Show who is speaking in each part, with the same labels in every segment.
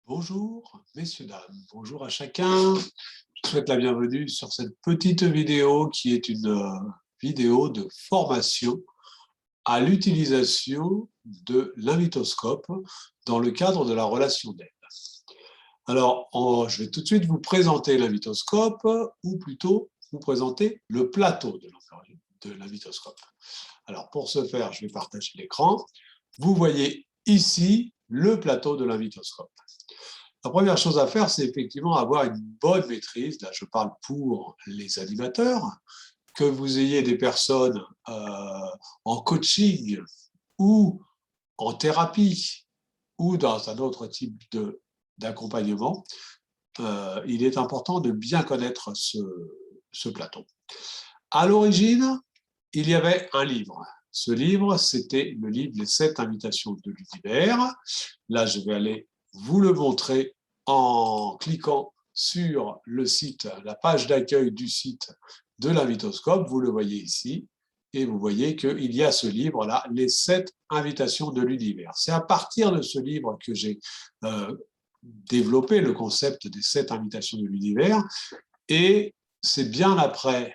Speaker 1: Bonjour, messieurs, dames, bonjour à chacun. Je souhaite la bienvenue sur cette petite vidéo qui est une vidéo de formation à l'utilisation de l'invitoscope dans le cadre de la relation d'aide. Alors, je vais tout de suite vous présenter l'invitoscope, ou plutôt vous présenter le plateau de l'invitoscope. Alors, pour ce faire, je vais partager l'écran. Vous voyez ici le plateau de l'invitoscope. La première chose à faire, c'est effectivement avoir une bonne maîtrise. Là, je parle pour les animateurs, que vous ayez des personnes en coaching ou en thérapie ou dans un autre type d'accompagnement. Il est important de bien connaître ce plateau. À l'origine, il y avait un livre. Ce livre, c'était le livre « Les 7 invitations de l'univers ». Là, je vais aller vous le montrer en cliquant sur le site, la page d'accueil du site de l'invitoscope. Vous le voyez ici. Et vous voyez qu'il y a ce livre-là, « Les 7 invitations de l'univers ». C'est à partir de ce livre que j'ai développé le concept des 7 invitations de l'univers. Et c'est bien après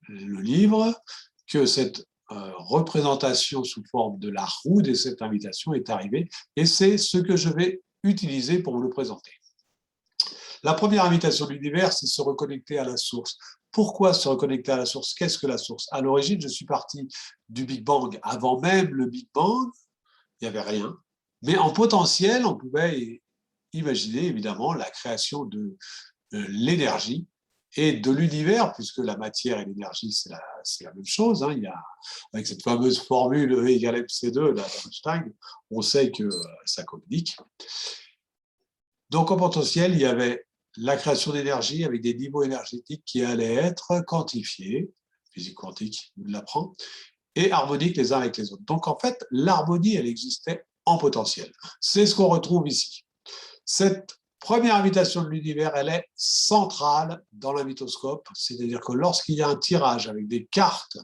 Speaker 1: le livre que cette représentation sous forme de la roue des 7 invitations est arrivée, et c'est ce que je vais utiliser pour vous le présenter. La première invitation de l'univers, c'est se reconnecter à la source. Pourquoi se reconnecter à la source? Qu'est-ce que la source? À l'origine, je suis parti du Big Bang. Avant même le Big Bang, il n'y avait rien. Mais en potentiel, on pouvait imaginer évidemment la création de l'énergie et de l'univers, puisque la matière et l'énergie, c'est la même chose. Il y a, avec cette fameuse formule E égale MC2 d'Einstein, on sait que ça communique. Donc, en potentiel, il y avait la création d'énergie avec des niveaux énergétiques qui allaient être quantifiés, physique quantique nous l'apprend, et harmoniques les uns avec les autres. Donc, en fait, l'harmonie, elle existait en potentiel. C'est ce qu'on retrouve ici. Cette première invitation de l'univers, elle est centrale dans l'invitoscope, c'est-à-dire que lorsqu'il y a un tirage avec des cartes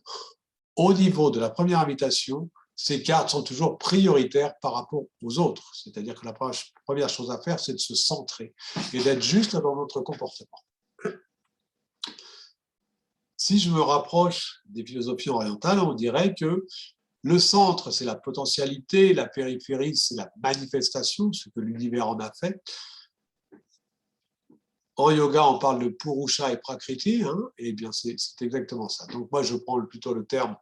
Speaker 1: au niveau de la première invitation, ces cartes sont toujours prioritaires par rapport aux autres. C'est-à-dire que la première chose à faire, c'est de se centrer et d'être juste dans notre comportement. Si je me rapproche des philosophies orientales, on dirait que le centre, c'est la potentialité, la périphérie, c'est la manifestation, ce que l'univers en a fait. En yoga, on parle de Purusha et Prakriti, et bien c'est exactement ça. Donc moi, je prends plutôt le terme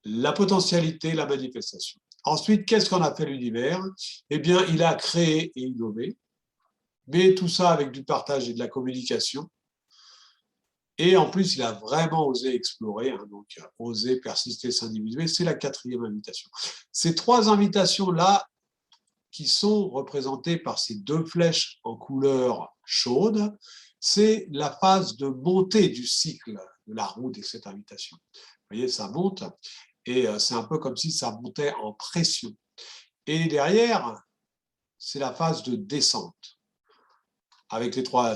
Speaker 1: la potentialité, la manifestation. Ensuite, qu'est-ce qu'en a fait l'univers? Eh bien, il a créé et innové, mais tout ça avec du partage et de la communication. Et en plus, il a vraiment osé explorer, donc oser persister, s'individuer. C'est la 4e invitation. Ces 3 invitations-là, qui sont représentées par ces 2 flèches en couleur chaude, c'est la phase de montée du cycle de la roue des 7 invitations. Vous voyez, ça monte, et c'est un peu comme si ça montait en pression. Et derrière, c'est la phase de descente, avec les 3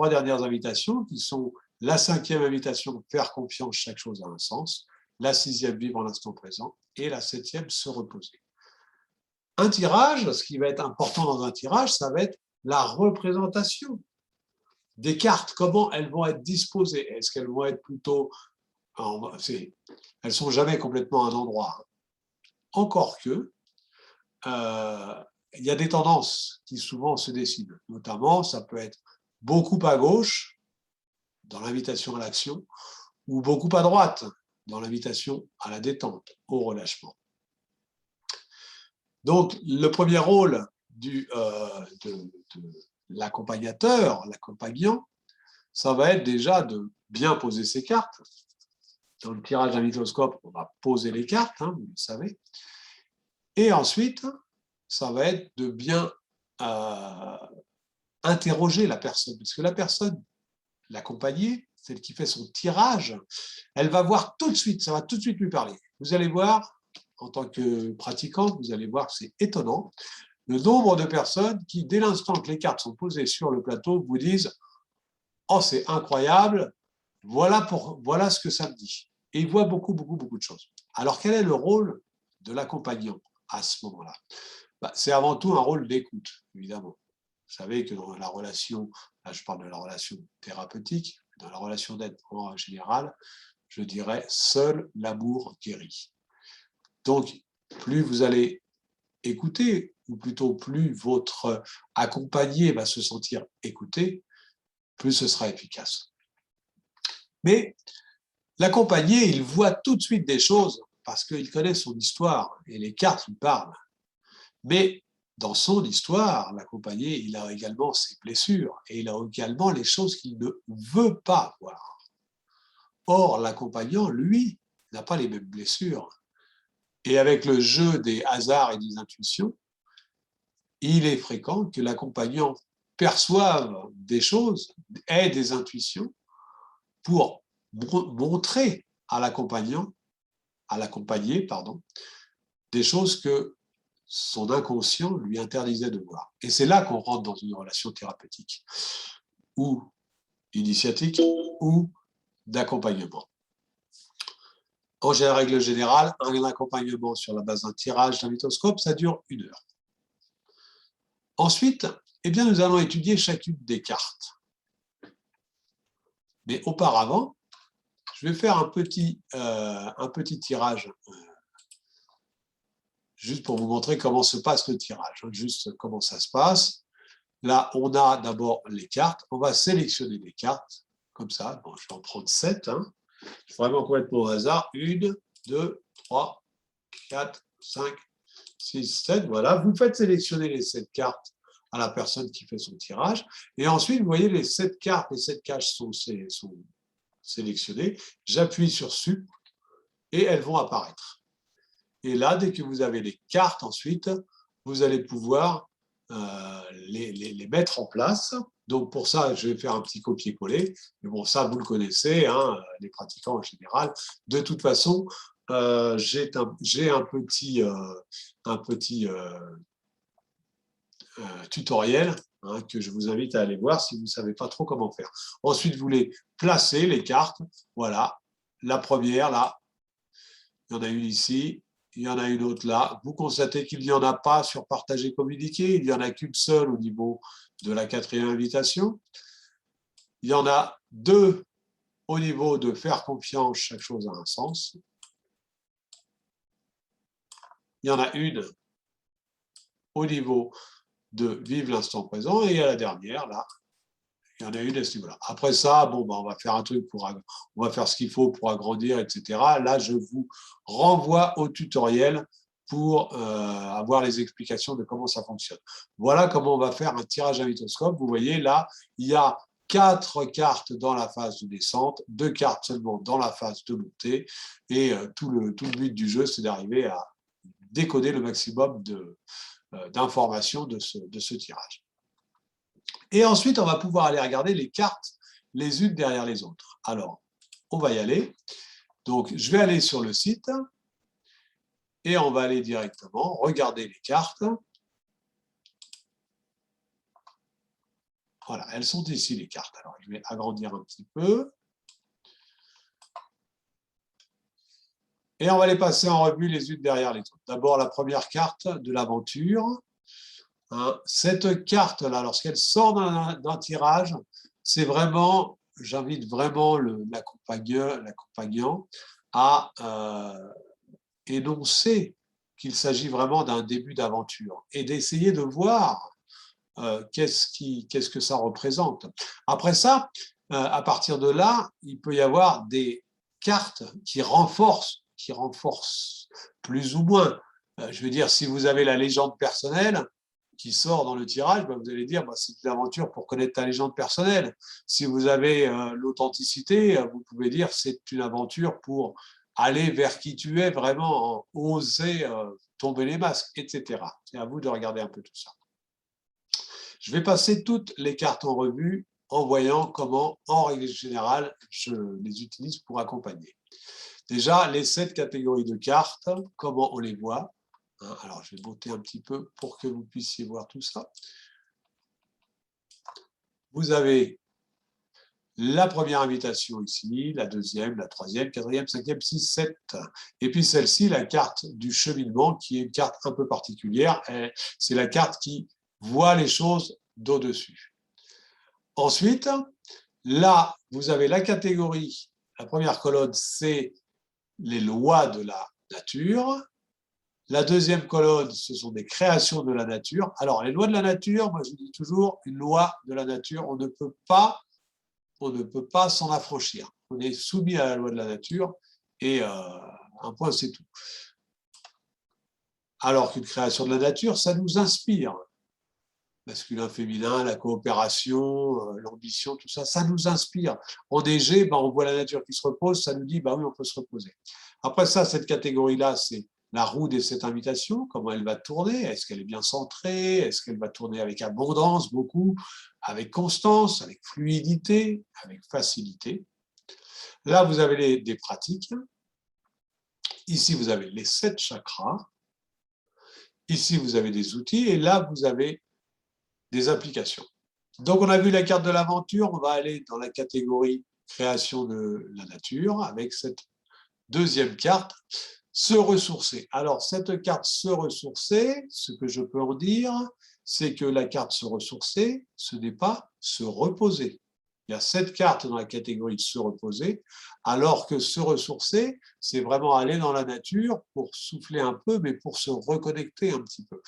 Speaker 1: dernières invitations, qui sont la 5e invitation, faire confiance, chaque chose a un sens, la 6e, vivre l'instant présent, et la 7e, se reposer. Un tirage, ce qui va être important dans un tirage, ça va être la représentation des cartes, comment elles vont être disposées. Est-ce qu'elles vont être plutôt... elles ne sont jamais complètement à un endroit. Encore que, il y a des tendances qui souvent se décident. Notamment, ça peut être beaucoup à gauche, dans l'invitation à l'action, ou beaucoup à droite, dans l'invitation à la détente, au relâchement. Donc, le premier rôle de l'accompagnateur, l'accompagnant, ça va être déjà de bien poser ses cartes. Dans le tirage d'invitoscope, on va poser les cartes, vous le savez. Et ensuite, ça va être de bien interroger la personne. Parce que la personne, l'accompagnée, celle qui fait son tirage, elle va voir tout de suite, ça va tout de suite lui parler. Vous allez voir, en tant que pratiquant, vous allez voir que c'est étonnant, le nombre de personnes qui, dès l'instant que les cartes sont posées sur le plateau, vous disent « Oh, c'est incroyable, voilà ce que ça me dit ». Et ils voient beaucoup de choses. Alors, quel est le rôle de l'accompagnant à ce moment-là? C'est avant tout un rôle d'écoute, évidemment. savez que dans la relation, là je parle de la relation thérapeutique, dans la relation d'aide en général, je dirais seul l'amour guérit. Donc, plus vous allez écouter, ou plutôt plus votre accompagné va se sentir écouté, plus ce sera efficace. Mais l'accompagné, il voit tout de suite des choses parce qu'il connaît son histoire et les cartes lui parlent. Mais dans son histoire, l'accompagné, il a également ses blessures et il a également les choses qu'il ne veut pas voir. Or, l'accompagnant, lui, n'a pas les mêmes blessures. Et avec le jeu des hasards et des intuitions, il est fréquent que l'accompagnant perçoive des choses, ait des intuitions pour montrer à l'accompagnant, à l'accompagné, des choses que son inconscient lui interdisait de voir. Et c'est là qu'on rentre dans une relation thérapeutique, ou initiatique, ou d'accompagnement. En règle générale, un accompagnement sur la base d'un tirage d'un mythoscope, ça dure 1 heure. Ensuite, eh bien, nous allons étudier chacune des cartes. Mais auparavant, je vais faire un petit tirage, juste pour vous montrer comment se passe le tirage, juste comment ça se passe. Là, on a d'abord les cartes. On va sélectionner les cartes, comme ça. Bon, je vais en prendre 7. Vraiment complètement au hasard. 1, 2, 3, 4, 5, 6, 7. Voilà, vous faites sélectionner les 7 cartes à la personne qui fait son tirage. Et ensuite, vous voyez, les 7 cartes, les 7 caches sont sélectionnées. J'appuie sur Sup et elles vont apparaître. Et là, dès que vous avez les cartes ensuite, vous allez pouvoir les mettre en place. Donc pour ça, je vais faire un petit copier-coller. Mais bon, ça, vous le connaissez, les pratiquants en général. De toute façon, j'ai un petit tutoriel que je vous invite à aller voir si vous ne savez pas trop comment faire. Ensuite, vous les placez, les cartes. Voilà, la première, là, il y en a une ici. Il y en a une autre là. Vous constatez qu'il n'y en a pas sur partager, communiquer. Il n'y en a qu'une seule au niveau de la 4e invitation. Il y en a 2 au niveau de faire confiance, chaque chose a un sens. Il y en a une au niveau de vivre l'instant présent. Et à la dernière, là, il y en a une à ce niveau-là. Après ça, bon, on va faire un truc on va faire ce qu'il faut pour agrandir, etc. Là, je vous renvoie au tutoriel pour avoir les explications de comment ça fonctionne. Voilà comment on va faire un tirage à mythoscope. Vous voyez, là, il y a 4 cartes dans la phase de descente, 2 cartes seulement dans la phase de montée. Et tout le but du jeu, c'est d'arriver à décoder le maximum d'informations de ce tirage. Et ensuite, on va pouvoir aller regarder les cartes les unes derrière les autres. Alors, on va y aller. Donc, je vais aller sur le site et on va aller directement regarder les cartes. Voilà, elles sont ici, les cartes. Alors, je vais agrandir un petit peu. Et on va les passer en revue les unes derrière les autres. D'abord, la première carte de l'aventure. Cette carte-là, lorsqu'elle sort d'un tirage, c'est vraiment, j'invite vraiment l'accompagnant à énoncer qu'il s'agit vraiment d'un début d'aventure et d'essayer de voir qu'est-ce que ça représente. Après ça, à partir de là, il peut y avoir des cartes qui renforcent plus ou moins. Je veux dire, si vous avez la légende personnelle qui sort dans le tirage, vous allez dire c'est une aventure pour connaître ta légende personnelle. Si vous avez l'authenticité, vous pouvez dire c'est une aventure pour aller vers qui tu es, vraiment oser tomber les masques, etc. C'est à vous de regarder un peu tout ça. Je vais passer toutes les cartes en revue en voyant comment, en règle générale, je les utilise pour accompagner. Déjà, les 7 catégories de cartes, comment on les voit. Alors, je vais monter un petit peu pour que vous puissiez voir tout ça. Vous avez la première invitation ici, la deuxième, la troisième, quatrième, cinquième, 6, 7. Et puis celle-ci, la carte du cheminement, qui est une carte un peu particulière. C'est la carte qui voit les choses d'au-dessus. Ensuite, là, vous avez la catégorie, la première colonne, c'est les lois de la nature. La deuxième colonne, ce sont des créations de la nature. Alors, les lois de la nature, moi je dis toujours, une loi de la nature, on ne peut pas s'en affranchir. On est soumis à la loi de la nature et un point, c'est tout. Alors qu'une création de la nature, ça nous inspire. Masculin, féminin, la coopération, l'ambition, tout ça, ça nous inspire. En DG, ben, on voit la nature qui se repose, ça nous dit, bah oui, on peut se reposer. Après ça, cette catégorie-là, c'est la roue de cette invitation, comment elle va tourner, est-ce qu'elle est bien centrée, est-ce qu'elle va tourner avec abondance, beaucoup, avec constance, avec fluidité, avec facilité. Là, vous avez des pratiques. Ici, vous avez les 7 chakras. Ici, vous avez des outils. Et là, vous avez des applications. Donc, on a vu la carte de l'aventure. On va aller dans la catégorie création de la nature avec cette deuxième carte, se ressourcer. Alors, cette carte se ressourcer, ce que je peux en dire, c'est que la carte se ressourcer, ce n'est pas se reposer. Il y a 7 cartes dans la catégorie de se reposer, alors que se ressourcer, c'est vraiment aller dans la nature pour souffler un peu, mais pour se reconnecter un petit peu.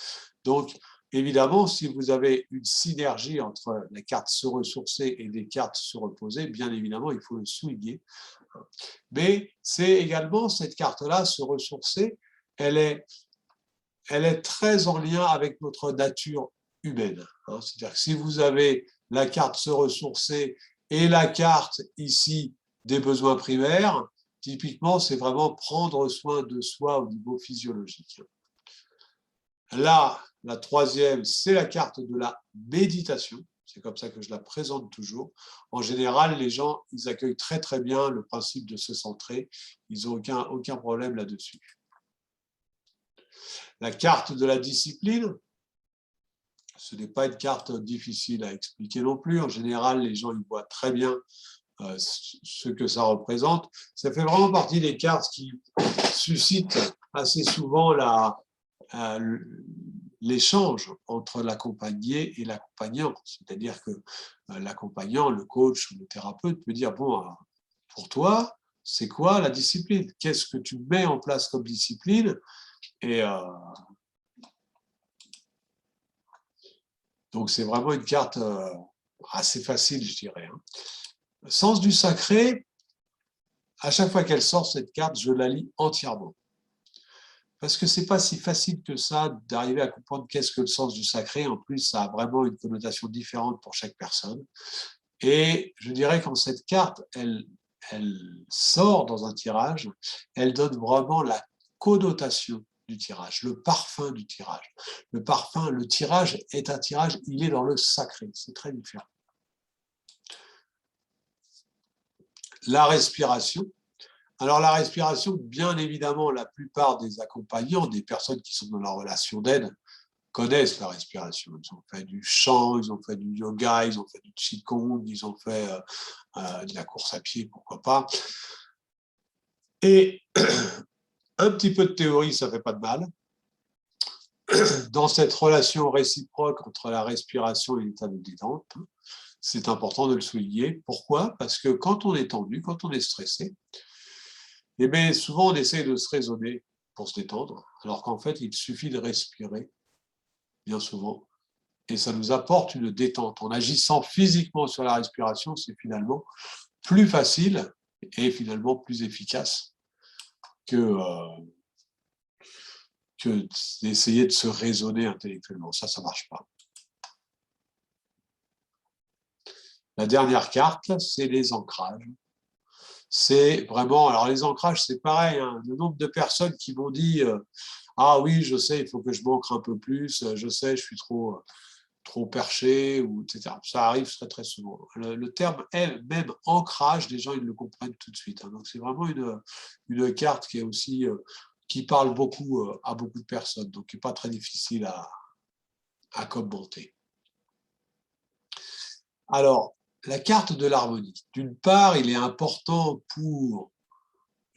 Speaker 1: Donc, évidemment, si vous avez une synergie entre la carte se ressourcer et des cartes se reposer, bien évidemment, il faut le souligner. Mais c'est également cette carte-là, se ressourcer, elle est très en lien avec notre nature humaine. C'est-à-dire que si vous avez la carte se ressourcer et la carte ici des besoins primaires, typiquement, c'est vraiment prendre soin de soi au niveau physiologique. Là, la troisième, c'est la carte de la méditation. C'est comme ça que je la présente toujours. En général, les gens, ils accueillent très très bien le principe de se centrer. Ils n'ont aucun problème là-dessus. La carte de la discipline, ce n'est pas une carte difficile à expliquer non plus. En général, les gens ils voient très bien ce que ça représente. Ça fait vraiment partie des cartes qui suscitent assez souvent l'échange entre l'accompagné et l'accompagnant. C'est-à-dire que l'accompagnant, le coach, le thérapeute peut dire, bon, pour toi, c'est quoi la discipline? Qu'est-ce que tu mets en place comme discipline? Et donc, c'est vraiment une carte assez facile, je dirais. Sens du sacré, à chaque fois qu'elle sort, cette carte, je la lis entièrement. Parce que ce n'est pas si facile que ça d'arriver à comprendre qu'est-ce que le sens du sacré. En plus, ça a vraiment une connotation différente pour chaque personne. Et je dirais quand cette carte, elle sort dans un tirage, elle donne vraiment la connotation du tirage, le parfum du tirage. Le parfum, le tirage est un tirage, il est dans le sacré, c'est très différent. La respiration. Alors la respiration, bien évidemment, la plupart des accompagnants, des personnes qui sont dans la relation d'aide, connaissent la respiration. Ils ont fait du chant, ils ont fait du yoga, ils ont fait du qigong, ils ont fait de la course à pied, pourquoi pas. Et un petit peu de théorie, ça ne fait pas de mal. Dans cette relation réciproque entre la respiration et l'état de détente, c'est important de le souligner. Pourquoi? Parce que quand on est tendu, quand on est stressé, eh bien, souvent on essaie de se raisonner pour se détendre, alors qu'en fait, il suffit de respirer, bien souvent, et ça nous apporte une détente. En agissant physiquement sur la respiration, c'est finalement plus facile et finalement plus efficace que d'essayer de se raisonner intellectuellement. Ça ne marche pas. La dernière carte, c'est les ancrages. C'est vraiment, alors les ancrages, c'est pareil, hein, le nombre de personnes qui m'ont dit ah oui, je sais, il faut que je m'ancre un peu plus, je sais, je suis trop perché, ou, etc. Ça arrive très très souvent. Le terme même ancrage, les gens ils le comprennent tout de suite. Hein. Donc c'est vraiment une carte qui est aussi qui parle beaucoup à beaucoup de personnes, donc qui n'est pas très difficile à commenter. Alors, la carte de l'harmonie. D'une part, il est important pour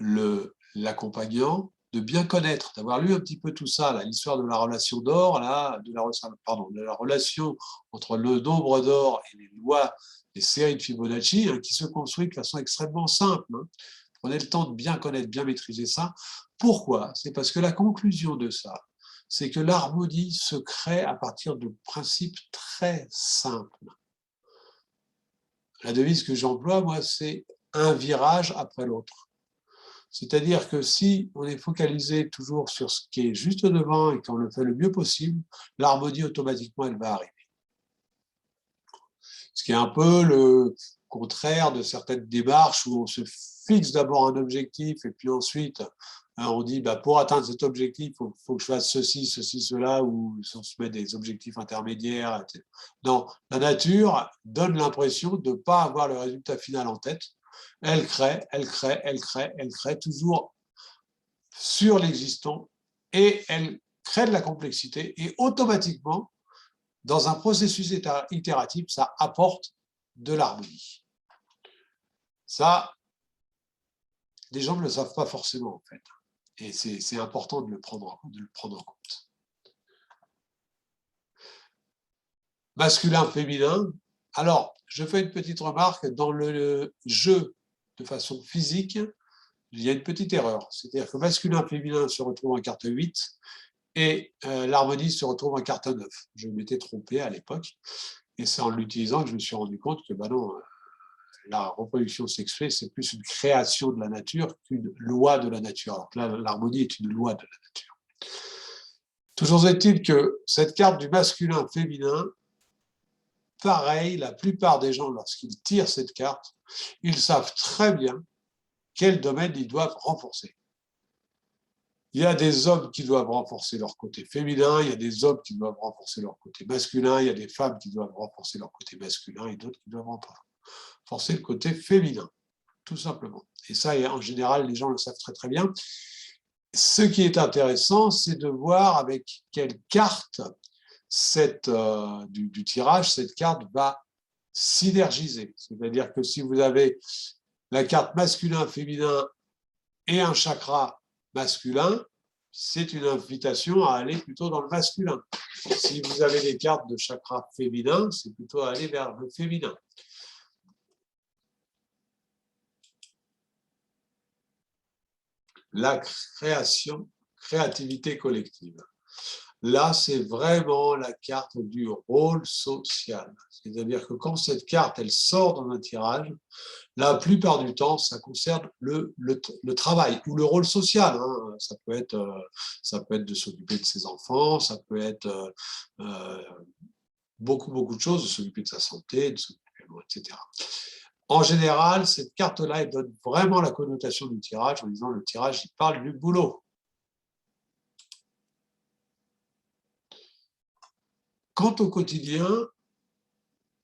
Speaker 1: l'accompagnant de bien connaître, d'avoir lu un petit peu tout ça, l'histoire de la relation d'or, de la relation entre le nombre d'or et les lois des séries de Fibonacci, hein, qui se construit de façon extrêmement simple. Hein. Prenez le temps de bien connaître, bien maîtriser ça. Pourquoi? C'est parce que la conclusion de ça, c'est que l'harmonie se crée à partir de principes très simples. La devise que j'emploie, moi, c'est un virage après l'autre. C'est-à-dire que si on est focalisé toujours sur ce qui est juste devant et qu'on le fait le mieux possible, l'harmonie, automatiquement, elle va arriver. Ce qui est un peu le contraire de certaines démarches où on se fixe d'abord un objectif et puis ensuite on dit pour atteindre cet objectif, il faut que je fasse ceci, ceci, cela, ou on se met des objectifs intermédiaires. Etc. Non, la nature donne l'impression de ne pas avoir le résultat final en tête. Elle crée, elle crée, elle crée, elle crée toujours sur l'existant et elle crée de la complexité et automatiquement, dans un processus itératif, ça apporte de l'harmonie. Ça, les gens ne le savent pas forcément en fait. Et c'est important de le prendre en compte. Masculin, féminin. Alors, je fais une petite remarque. Dans le jeu de façon physique, il y a une petite erreur. C'est-à-dire que masculin, féminin se retrouvent en carte 8 et l'harmonie se retrouve en carte 9. Je m'étais trompé à l'époque. Et c'est en l'utilisant que je me suis rendu compte que non, la reproduction sexuée, c'est plus une création de la nature qu'une loi de la nature. Alors que là, l'harmonie est une loi de la nature. Toujours est-il que cette carte du masculin-féminin, pareil, la plupart des gens, lorsqu'ils tirent cette carte, ils savent très bien quel domaine ils doivent renforcer. Il y a des hommes qui doivent renforcer leur côté féminin, il y a des hommes qui doivent renforcer leur côté masculin, il y a des femmes qui doivent renforcer leur côté masculin et d'autres qui doivent renforcer le côté féminin, tout simplement. Et ça, en général, les gens le savent très très bien. Ce qui est intéressant, c'est de voir avec quelle carte du tirage, cette carte va synergiser. C'est-à-dire que si vous avez la carte masculin-féminin et un chakra masculin, c'est une invitation à aller plutôt dans le masculin. Si vous avez des cartes de chakra féminin, c'est plutôt à aller vers le féminin. La créativité collective. Là, c'est vraiment la carte du rôle social. C'est-à-dire que quand cette carte, elle sort dans un tirage, la plupart du temps, ça concerne le travail ou le rôle social. Hein. Ça peut être de s'occuper de ses enfants, ça peut être beaucoup de choses, de s'occuper de sa santé, de s'occuper, etc. En général, cette carte-là, elle donne vraiment la connotation du tirage en disant le tirage, il parle du boulot. Quant au quotidien,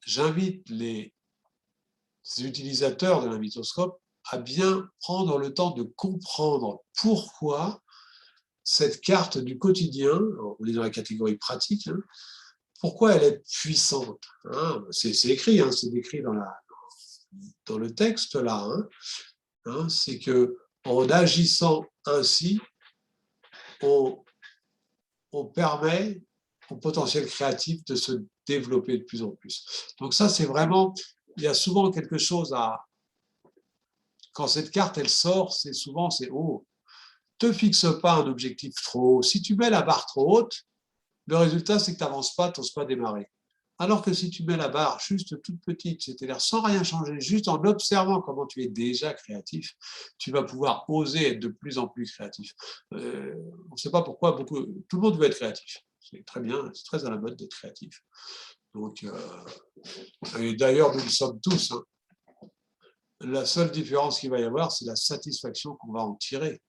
Speaker 1: j'invite les utilisateurs de l'invitoscope à bien prendre le temps de comprendre pourquoi cette carte du quotidien, on est dans la catégorie pratique, hein, pourquoi elle est puissante. Hein, c'est écrit, hein, c'est décrit dans le texte là. Hein, c'est que en agissant ainsi, on permet au potentiel créatif de se développer de plus en plus. Donc ça, c'est vraiment, il y a souvent quelque chose à, quand cette carte, elle sort, c'est souvent, oh, te fixe pas un objectif trop haut. Si tu mets la barre trop haute, le résultat, c'est que tu n'avances pas, tu n'oses pas démarrer. Alors que si tu mets la barre juste toute petite, c'est-à-dire sans rien changer, juste en observant comment tu es déjà créatif, tu vas pouvoir oser être de plus en plus créatif. On ne sait pas pourquoi, tout le monde veut être créatif. C'est très bien, c'est très à la mode d'être créatif. Donc, et d'ailleurs, nous le sommes tous. Hein. La seule différence qu'il va y avoir, c'est la satisfaction qu'on va en tirer.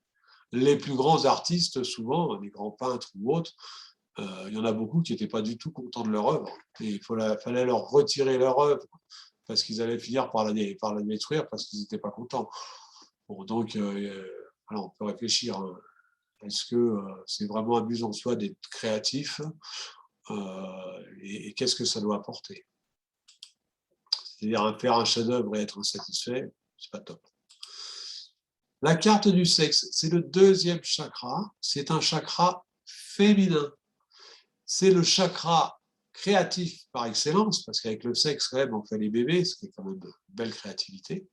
Speaker 1: Les plus grands artistes, souvent, les grands peintres ou autres, il y en a beaucoup qui n'étaient pas du tout contents de leur œuvre. Et il fallait leur retirer leur œuvre parce qu'ils allaient finir par la détruire parce qu'ils n'étaient pas contents. Bon, donc, voilà, on peut réfléchir. Hein. Est-ce que c'est vraiment un but en soi d'être créatif et qu'est-ce que ça doit apporter? C'est-à-dire faire un chef-d'œuvre et être insatisfait, c'est pas top. La carte du sexe, c'est le deuxième chakra, c'est un chakra féminin. C'est le chakra créatif par excellence, parce qu'avec le sexe, quand même, on fait les bébés, ce qui est quand même une belle créativité.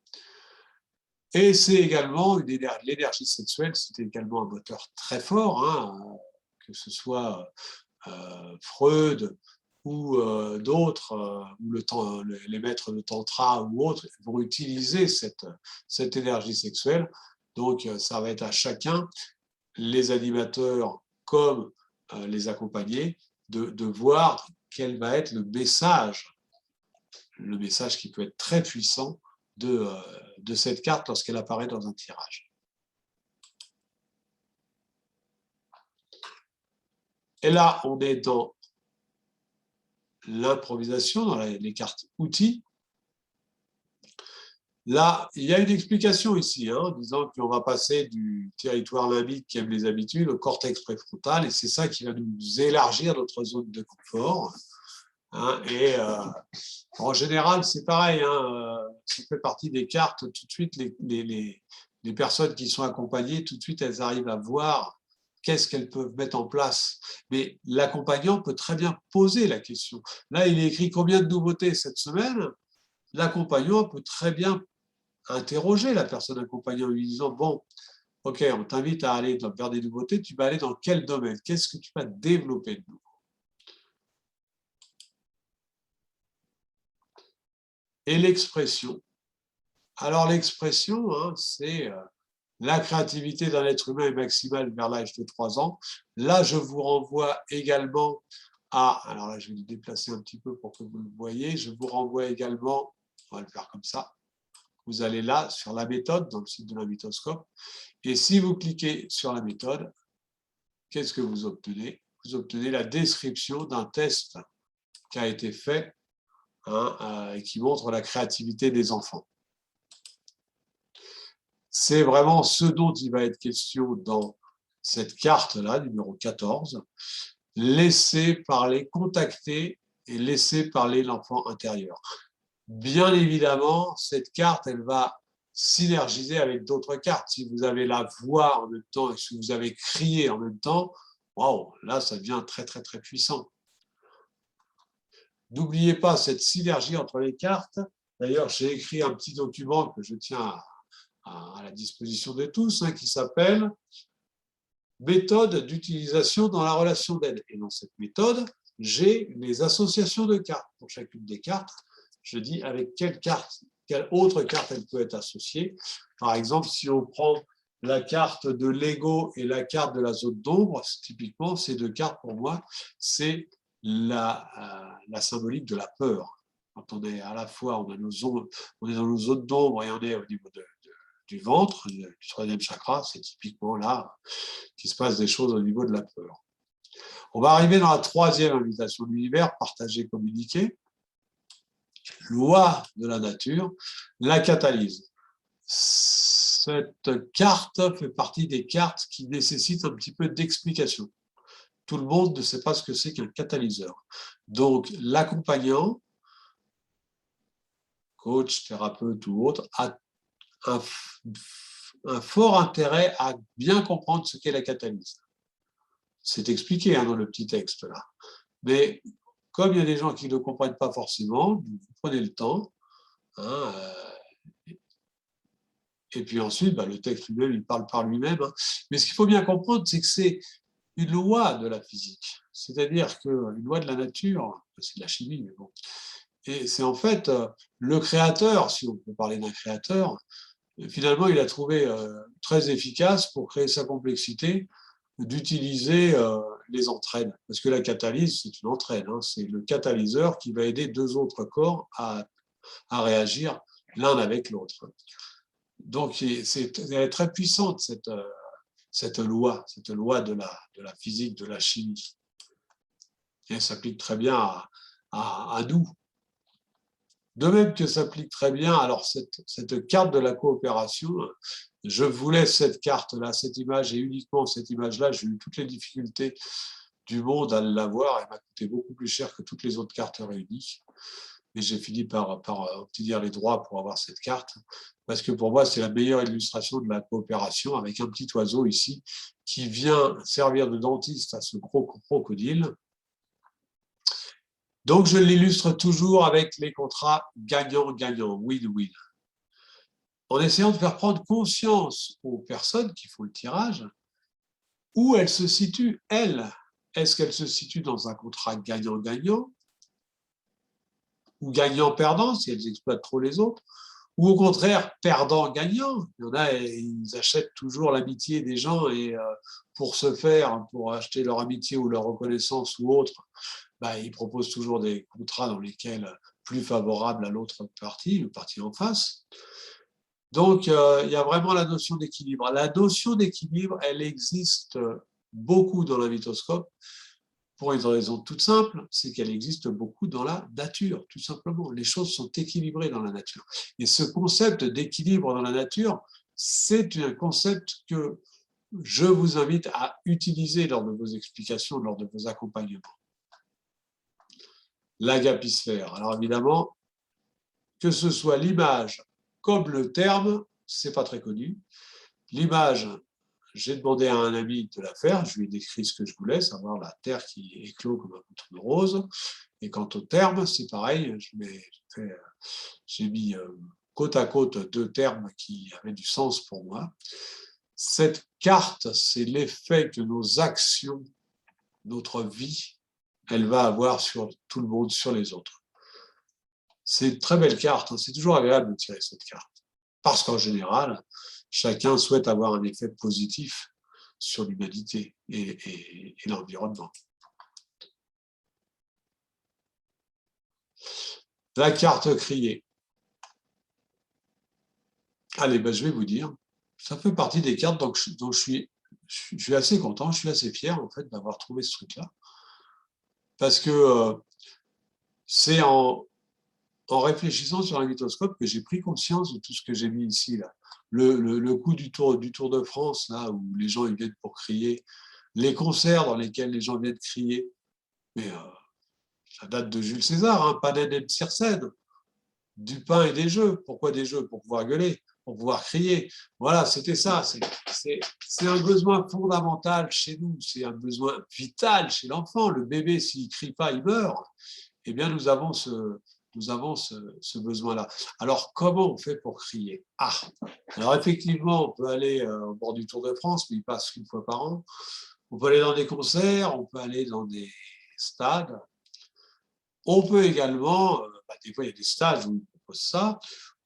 Speaker 1: Et c'est également l'énergie sexuelle, c'est également un moteur très fort, hein, que ce soit Freud ou d'autres, ou les maîtres de tantra ou autres, vont utiliser cette énergie sexuelle. Donc, ça va être à chacun, les animateurs comme les accompagnés, de voir quel va être le message qui peut être très puissant de cette carte lorsqu'elle apparaît dans un tirage. Et là, on est dans l'improvisation, dans les cartes outils. Là, il y a une explication ici, hein, disant qu'on va passer du territoire limbique qui aime les habitudes au cortex préfrontal, et c'est ça qui va nous élargir notre zone de confort. Hein, et en général, c'est pareil, hein, ça fait partie des cartes, tout de suite, les personnes qui sont accompagnées, tout de suite, elles arrivent à voir qu'est-ce qu'elles peuvent mettre en place. Mais l'accompagnant peut très bien poser la question. Là, il est écrit combien de nouveautés cette semaine. L'accompagnant peut très bien interroger la personne accompagnée en lui disant, bon, ok, on t'invite à aller vers des nouveautés, tu vas aller dans quel domaine? Qu'est-ce que tu vas développer de nouveau? Et l'expression. Alors l'expression, hein, c'est la créativité d'un être humain est maximale vers l'âge de 3 ans. Là, je vous renvoie également à, alors là, je vais le déplacer un petit peu pour que vous le voyez, je vous renvoie également, on va le faire comme ça, vous allez là sur la méthode, dans le site de la Mythoscope, et si vous cliquez sur la méthode, qu'est-ce que vous obtenez? Vous obtenez la description d'un test qui a été fait, hein, et qui montre la créativité des enfants. C'est vraiment ce dont il va être question dans cette carte-là, numéro 14. Laisser parler, contacter et laisser parler l'enfant intérieur. Bien évidemment, cette carte, elle va synergiser avec d'autres cartes. Si vous avez la voix en même temps et si vous avez crié en même temps, waouh, là, ça devient très, très, très puissant. N'oubliez pas cette synergie entre les cartes. D'ailleurs, j'ai écrit un petit document que je tiens à la disposition de tous, hein, qui s'appelle « Méthode d'utilisation dans la relation d'aide ». Et dans cette méthode, j'ai les associations de cartes. Pour chacune des cartes, je dis avec quelle autre carte elle peut être associée. Par exemple, si on prend la carte de l'ego et la carte de la zone d'ombre, typiquement, ces deux cartes, pour moi, c'est la symbolique de la peur. Quand on est à la fois, on est dans nos zones d'ombre et on est au niveau du ventre, du troisième chakra, c'est typiquement là qu'il se passe des choses au niveau de la peur. On va arriver dans la troisième invitation de l'univers, partager, communiquer. Loi de la nature, la catalyse. Cette carte fait partie des cartes qui nécessitent un petit peu d'explication. Tout le monde ne sait pas ce que c'est qu'un catalyseur. Donc, l'accompagnant, coach, thérapeute ou autre, a un fort intérêt à bien comprendre ce qu'est la catalyse. C'est expliqué, hein, dans le petit texte là. Mais comme il y a des gens qui ne comprennent pas forcément, vous prenez le temps. Hein, et puis ensuite, le texte lui-même, il parle par lui-même. Hein. Mais ce qu'il faut bien comprendre, c'est que c'est une loi de la physique. C'est-à-dire qu'une loi de la nature, c'est de la chimie, mais bon. Et c'est en fait le créateur, si on peut parler d'un créateur, finalement, il a trouvé très efficace pour créer sa complexité d'utiliser les entraînes. Parce que la catalyse, c'est une entraîne. Hein. C'est le catalyseur qui va aider deux autres corps à réagir l'un avec l'autre. Donc, elle est très puissante, cette loi de la physique, de la chimie. Et elle s'applique très bien à nous. De même que s'applique très bien, alors cette carte de la coopération, je vous laisse cette carte-là, cette image, et uniquement cette image-là, j'ai eu toutes les difficultés du monde à l'avoir, elle m'a coûté beaucoup plus cher que toutes les autres cartes réunies. mais j'ai fini par obtenir les droits pour avoir cette carte, parce que pour moi, c'est la meilleure illustration de la coopération, avec un petit oiseau ici qui vient servir de dentiste à ce gros crocodile. Donc, je l'illustre toujours avec les contrats gagnant-gagnant, win-win, en essayant de faire prendre conscience aux personnes qui font le tirage où elles se situent, elles. Est-ce qu'elles se situent dans un contrat gagnant-gagnant ou gagnant-perdant si elles exploitent trop les autres, ou au contraire perdant-gagnant? Il y en a, ils achètent toujours l'amitié des gens et pour acheter leur amitié ou leur reconnaissance ou autre, ils proposent toujours des contrats dans lesquels plus favorables à l'autre partie, le parti en face. Donc, il y a vraiment la notion d'équilibre. La notion d'équilibre, elle existe beaucoup dans la mythoscope, pour une raison toute simple, c'est qu'elle existe beaucoup dans la nature, tout simplement. Les choses sont équilibrées dans la nature. Et ce concept d'équilibre dans la nature, c'est un concept que je vous invite à utiliser lors de vos explications, lors de vos accompagnements. L'agapisphère. Alors évidemment, que ce soit l'image comme le terme, c'est pas très connu. L'image, j'ai demandé à un ami de la faire, je lui ai décrit ce que je voulais, savoir la terre qui éclot comme un bouton de rose. Et quant au terme, c'est pareil, j'ai mis côte à côte deux termes qui avaient du sens pour moi. Cette carte, c'est l'effet que nos actions, notre vie, elle va avoir sur tout le monde, sur les autres. C'est une très belle carte, c'est toujours agréable de tirer cette carte. Parce qu'en général, chacun souhaite avoir un effet positif sur l'humanité et l'environnement. La carte criée. Allez, je vais vous dire, ça fait partie des cartes dont je suis assez content, je suis assez fier en fait d'avoir trouvé ce truc-là. Parce que c'est en réfléchissant sur un mythoscope que j'ai pris conscience de tout ce que j'ai mis ici. Là. Le coup du tour de France, là, où les gens ils viennent pour crier, les concerts dans lesquels les gens viennent crier, mais ça date de Jules César, hein, Panène et Circène, du pain et des jeux. Pourquoi des jeux? Pour pouvoir gueuler, pour pouvoir crier. Voilà, c'était ça. C'est un besoin fondamental chez nous, c'est un besoin vital chez l'enfant. Le bébé, s'il ne crie pas, il meurt. Eh bien, nous avons ce besoin-là. Alors, comment on fait pour crier? Alors effectivement, on peut aller au bord du Tour de France, mais il passe une fois par an. On peut aller dans des concerts, on peut aller dans des stades. On peut également, des fois il y a des stages où on propose ça,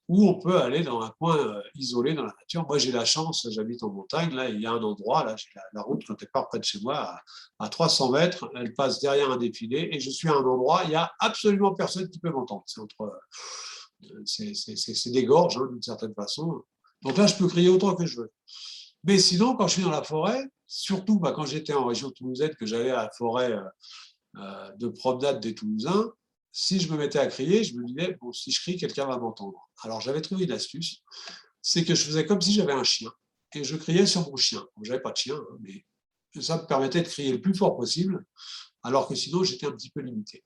Speaker 1: ou on peut aller dans un coin isolé dans la nature. Moi, j'ai la chance, j'habite en montagne, là, il y a un endroit, là, la route, quand elle part près de chez moi, à 300 mètres, elle passe derrière un défilé, et je suis à un endroit, il n'y a absolument personne qui peut m'entendre. C'est des gorges, hein, d'une certaine façon. Donc là, je peux crier autant que je veux. Mais sinon, quand je suis dans la forêt, surtout quand j'étais en région toulousaine, que j'allais à la forêt de promenade des Toulousains, si je me mettais à crier, je me disais, bon, si je crie, quelqu'un va m'entendre. Alors j'avais trouvé une astuce, c'est que je faisais comme si j'avais un chien, et je criais sur mon chien. Je n'avais pas de chien, hein, mais ça me permettait de crier le plus fort possible, alors que sinon j'étais un petit peu limité.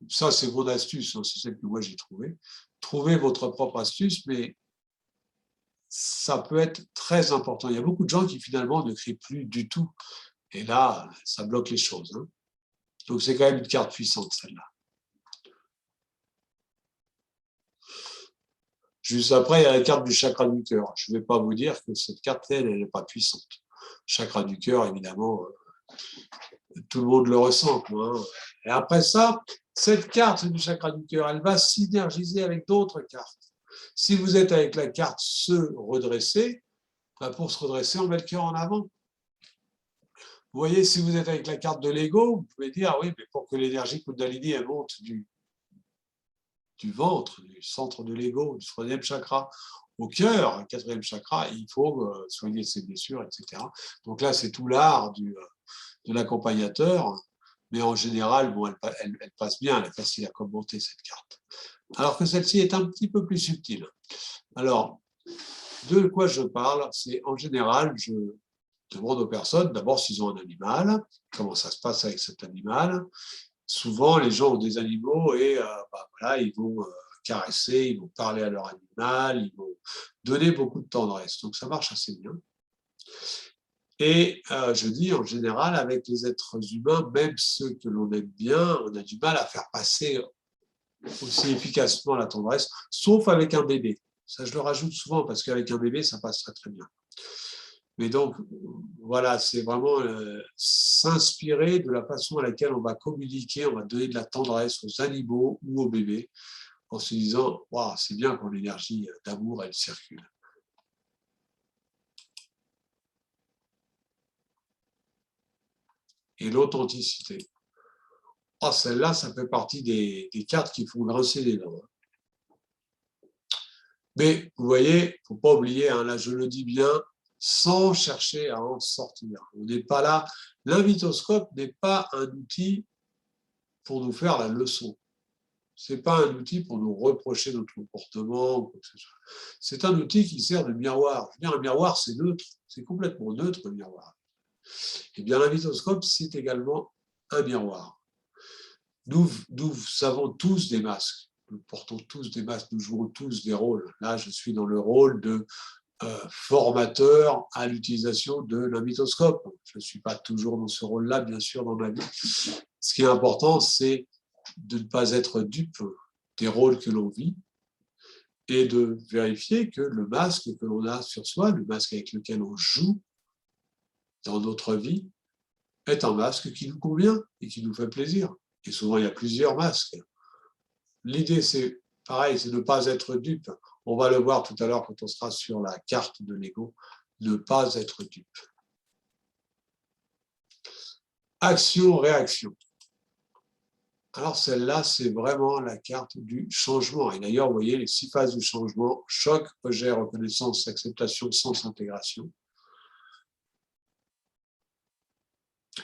Speaker 1: Ça, c'est mon astuce, hein, c'est celle que moi j'ai trouvée. Trouvez votre propre astuce, mais ça peut être très important. Il y a beaucoup de gens qui finalement ne crient plus du tout, et là, ça bloque les choses. Hein. Donc c'est quand même une carte puissante, celle-là. Juste après, il y a la carte du chakra du cœur. Je ne vais pas vous dire que cette carte, elle n'est pas puissante. Chakra du cœur, évidemment, tout le monde le ressent. Hein. Et après ça, cette carte du chakra du cœur, elle va synergiser avec d'autres cartes. Si vous êtes avec la carte se redresser, pour se redresser, on met le cœur en avant. Vous voyez, si vous êtes avec la carte de l'ego, vous pouvez dire, oui, mais pour que l'énergie Kundalini elle monte du ventre, du centre de l'ego, du troisième chakra, au cœur, quatrième chakra, il faut soigner ses blessures, etc. Donc là, c'est tout l'art de l'accompagnateur, mais en général, bon, elle passe bien, elle est facile à commenter, cette carte. Alors que celle-ci est un petit peu plus subtile. Alors, de quoi je parle? C'est en général, je demande aux personnes, d'abord s'ils ont un animal, comment ça se passe avec cet animal, souvent, les gens ont des animaux et voilà, ils vont caresser, ils vont parler à leur animal, ils vont donner beaucoup de tendresse. Donc, ça marche assez bien. Et je dis, en général, avec les êtres humains, même ceux que l'on aime bien, on a du mal à faire passer aussi efficacement la tendresse, sauf avec un bébé. Ça, je le rajoute souvent parce qu'avec un bébé, ça passe très, très bien. Mais donc, voilà, c'est vraiment s'inspirer de la façon à laquelle on va communiquer, on va donner de la tendresse aux animaux ou aux bébés, en se disant, waouh, c'est bien quand l'énergie d'amour, elle circule. Et l'authenticité. Ah, celle-là, ça fait partie des cartes qui font grincer les dents. Mais vous voyez, il ne faut pas oublier, hein, là je le dis bien, sans chercher à en sortir. On n'est pas là. L'invitoscope n'est pas un outil pour nous faire la leçon. Ce n'est pas un outil pour nous reprocher notre comportement ou quoi que ce soit. C'est un outil qui sert de miroir. Je veux dire, un miroir, c'est neutre. C'est complètement neutre, le miroir. Eh bien, l'invitoscope, c'est également un miroir. Nous savons tous des masques. Nous portons tous des masques, nous jouons tous des rôles. Là, je suis dans le rôle de formateur à l'utilisation de l'invitoscope. Je ne suis pas toujours dans ce rôle-là, bien sûr, dans ma vie. Ce qui est important, c'est de ne pas être dupe des rôles que l'on vit et de vérifier que le masque que l'on a sur soi, le masque avec lequel on joue dans notre vie, est un masque qui nous convient et qui nous fait plaisir. Et souvent, il y a plusieurs masques. L'idée, c'est pareil, c'est de ne pas être dupe. On va le voir tout à l'heure quand on sera sur la carte de l'ego, ne pas être dupe. Action-réaction. Alors celle-là, c'est vraiment la carte du changement. Et d'ailleurs, vous voyez les 6 phases du changement: choc, rejet, reconnaissance, acceptation, sens, intégration.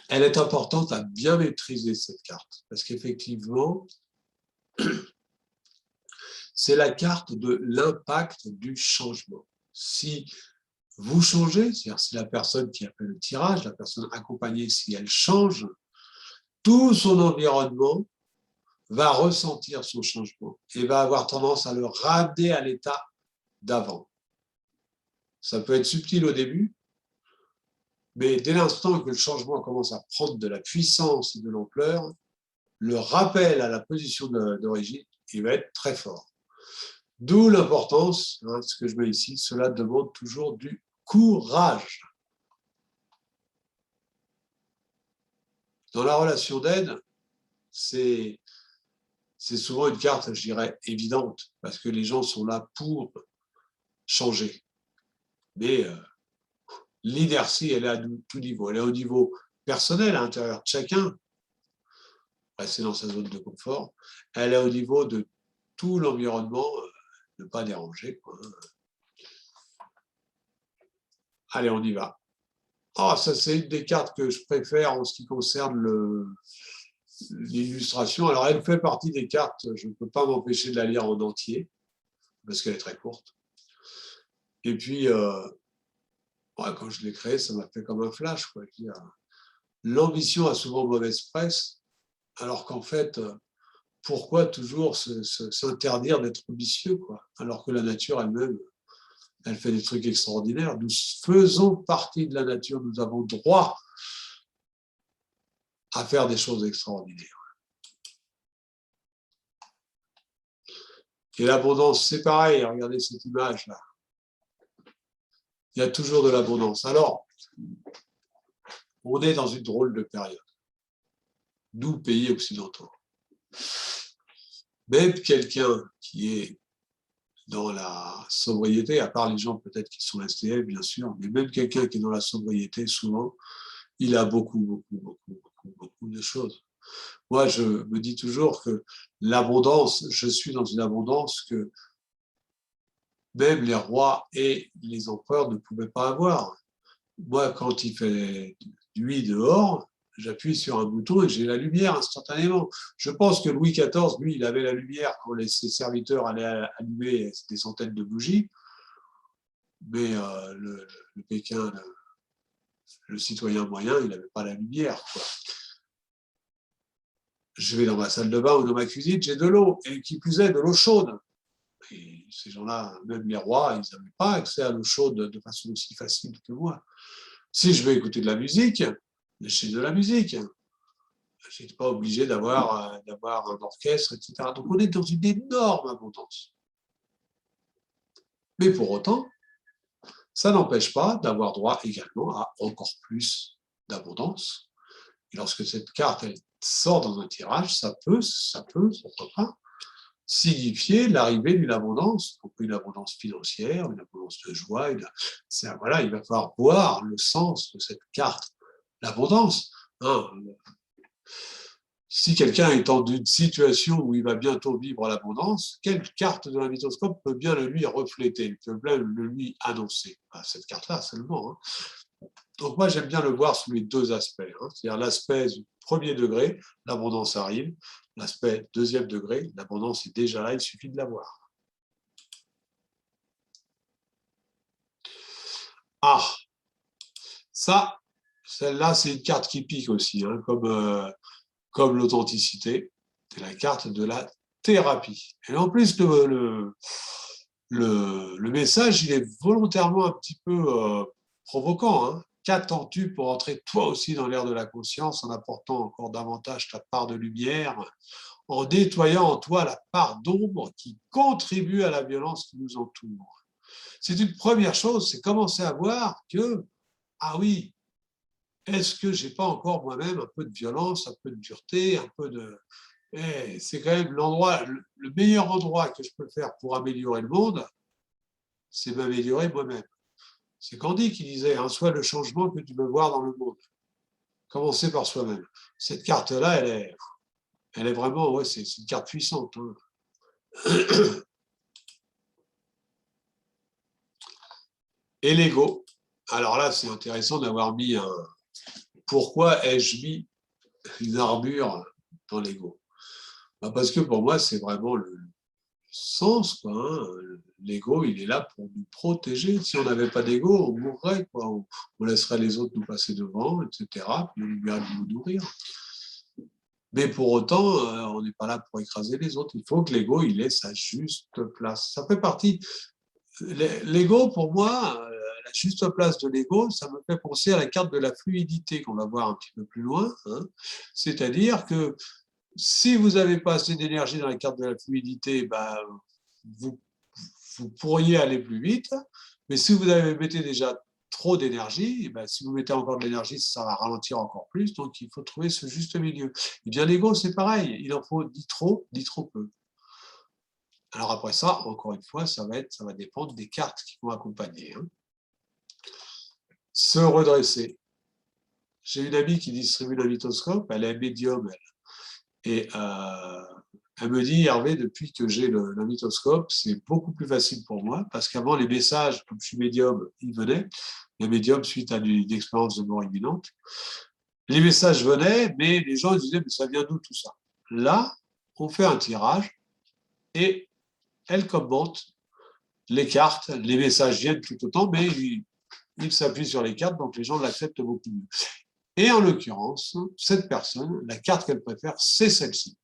Speaker 1: Elle est importante à bien maîtriser cette carte, parce qu'effectivement, c'est la carte de l'impact du changement. Si vous changez, c'est-à-dire si la personne qui a fait le tirage, la personne accompagnée, si elle change, tout son environnement va ressentir son changement et va avoir tendance à le ramener à l'état d'avant. Ça peut être subtil au début, mais dès l'instant que le changement commence à prendre de la puissance et de l'ampleur, le rappel à la position d'origine, il va être très fort. D'où l'importance, hein, ce que je mets ici, cela demande toujours du courage. Dans la relation d'aide, c'est souvent une carte, je dirais, évidente, parce que les gens sont là pour changer. Mais l'inertie, elle est à tout niveau. Elle est au niveau personnel, à l'intérieur de chacun, rester dans sa zone de confort. Elle est au niveau de tout l'environnement, ne pas déranger, quoi. Allez, on y va. Ah, ça, c'est une des cartes que je préfère en ce qui concerne l'illustration. Alors, elle fait partie des cartes, je ne peux pas m'empêcher de la lire en entier, parce qu'elle est très courte. Et puis, ouais, quand je l'ai créée, ça m'a fait comme un flash, quoi. L'ambition a souvent mauvaise presse, alors qu'en fait, pourquoi toujours s'interdire d'être ambitieux, quoi, alors que la nature elle-même, elle fait des trucs extraordinaires. Nous faisons partie de la nature, nous avons droit à faire des choses extraordinaires. Et l'abondance, c'est pareil, regardez cette image-là. Il y a toujours de l'abondance. Alors, on est dans une drôle de période, nous, pays occidentaux. Même quelqu'un qui est dans la sobriété, à part les gens peut-être qui sont SDF, bien sûr, mais même quelqu'un qui est dans la sobriété, souvent, il a beaucoup de choses. Moi, je me dis toujours que l'abondance, je suis dans une abondance que même les rois et les empereurs ne pouvaient pas avoir. Moi, quand il fait nuit dehors, j'appuie sur un bouton et j'ai la lumière instantanément. Je pense que Louis XIV, lui, il avait la lumière quand ses serviteurs allaient allumer des centaines de bougies, mais le Pékin, le citoyen moyen, il n'avait pas la lumière, quoi. je vais dans ma salle de bain ou dans ma cuisine, j'ai de l'eau, et qui plus est, de l'eau chaude. Et ces gens-là, même les rois, ils n'avaient pas accès à l'eau chaude de façon aussi facile que moi. Si je veux écouter de la musique, j'ai de la musique. Je n'ai pas obligé d'avoir un orchestre, etc. Donc on est dans une énorme abondance. Mais pour autant, ça n'empêche pas d'avoir droit également à encore plus d'abondance. Et lorsque cette carte elle sort dans un tirage, ça peut, pourquoi pas, signifier l'arrivée d'une abondance, donc une abondance financière, une abondance de joie. Voilà, il va falloir voir le sens de cette carte, l'abondance. Hein. Si quelqu'un est dans une situation où il va bientôt vivre l'abondance, quelle carte de l'invitoscope peut bien le lui refléter, peut bien le lui annoncer? Cette carte-là seulement. Hein. Donc moi, j'aime bien le voir sous les deux aspects. Hein. C'est-à-dire l'aspect premier degré, l'abondance arrive. L'aspect deuxième degré, l'abondance est déjà là, il suffit de la voir. Ah, ça, celle-là, c'est une carte qui pique aussi, hein, comme l'authenticité. C'est la carte de la thérapie. Et en plus, le message, il est volontairement un petit peu provoquant. Hein. Qu'attends-tu pour entrer toi aussi dans l'ère de la conscience en apportant encore davantage ta part de lumière, en nettoyant en toi la part d'ombre qui contribue à la violence qui nous entoure? C'est une première chose, c'est commencer à voir que, ah oui, est-ce que j'ai pas encore moi-même un peu de violence, un peu de dureté, un peu de... c'est quand même l'endroit, le meilleur endroit que je peux faire pour améliorer le monde, c'est m'améliorer moi-même. C'est Gandhi qui disait, hein, sois le changement que tu veux voir dans le monde. Commencer par soi-même. Cette carte-là, elle est vraiment, ouais, c'est une carte puissante. Hein. Et l'ego. Alors là, c'est intéressant d'avoir mis un... Pourquoi ai-je mis une armure dans l'ego? Parce que pour moi, c'est vraiment le sens. Quoi, hein. L'ego, il est là pour nous protéger. Si on n'avait pas d'ego, on mourrait. Quoi. On laisserait les autres nous passer devant, etc. Puis on lui de nous nourrir. Mais pour autant, on n'est pas là pour écraser les autres. Il faut que l'ego, il ait sa juste place. Ça fait partie. L'ego, pour moi, la juste place de l'ego, ça me fait penser à la carte de la fluidité qu'on va voir un petit peu plus loin. Hein. C'est-à-dire que si vous n'avez pas assez d'énergie dans la carte de la fluidité, bah, vous, vous pourriez aller plus vite. Mais si vous avez mettez déjà trop d'énergie, ben, si vous mettez encore de l'énergie, ça va ralentir encore plus. Donc, il faut trouver ce juste milieu. Et bien, l'ego, c'est pareil. Il en faut ni trop peu. Alors après ça, encore une fois, ça va dépendre des cartes qui vont accompagner. Hein. Se redresser. J'ai une amie qui distribue l'invitoscope, elle est médium, elle. Et elle me dit, Hervé, depuis que j'ai l'invitoscope, c'est beaucoup plus facile pour moi, parce qu'avant, les messages, comme je suis médium, ils venaient, les médiums suite à une expérience de mort imminente. Les messages venaient, mais les gens disaient, mais ça vient d'où tout ça? Là, on fait un tirage et elle commente les cartes, les messages viennent tout autant, mais il s'appuie sur les cartes, donc les gens l'acceptent beaucoup mieux. Et en l'occurrence, cette personne, la carte qu'elle préfère, c'est celle-ci.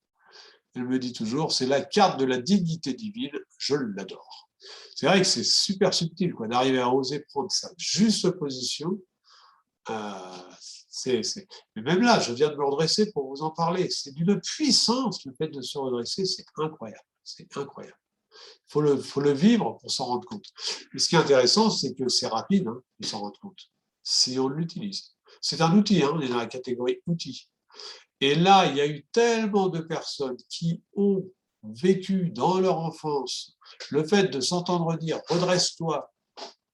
Speaker 1: Elle me dit toujours, c'est la carte de la dignité divine, je l'adore. C'est vrai que c'est super subtil, quoi, d'arriver à oser prendre sa juste position. Mais même là, je viens de me redresser pour vous en parler. C'est d'une puissance, le fait de se redresser, c'est incroyable. C'est incroyable. Il faut le vivre pour s'en rendre compte. Et ce qui est intéressant, c'est que c'est rapide hein, de s'en rendre compte, si on l'utilise. C'est un outil, hein, on est dans la catégorie outil. Et là, il y a eu tellement de personnes qui ont vécu dans leur enfance le fait de s'entendre dire « redresse-toi »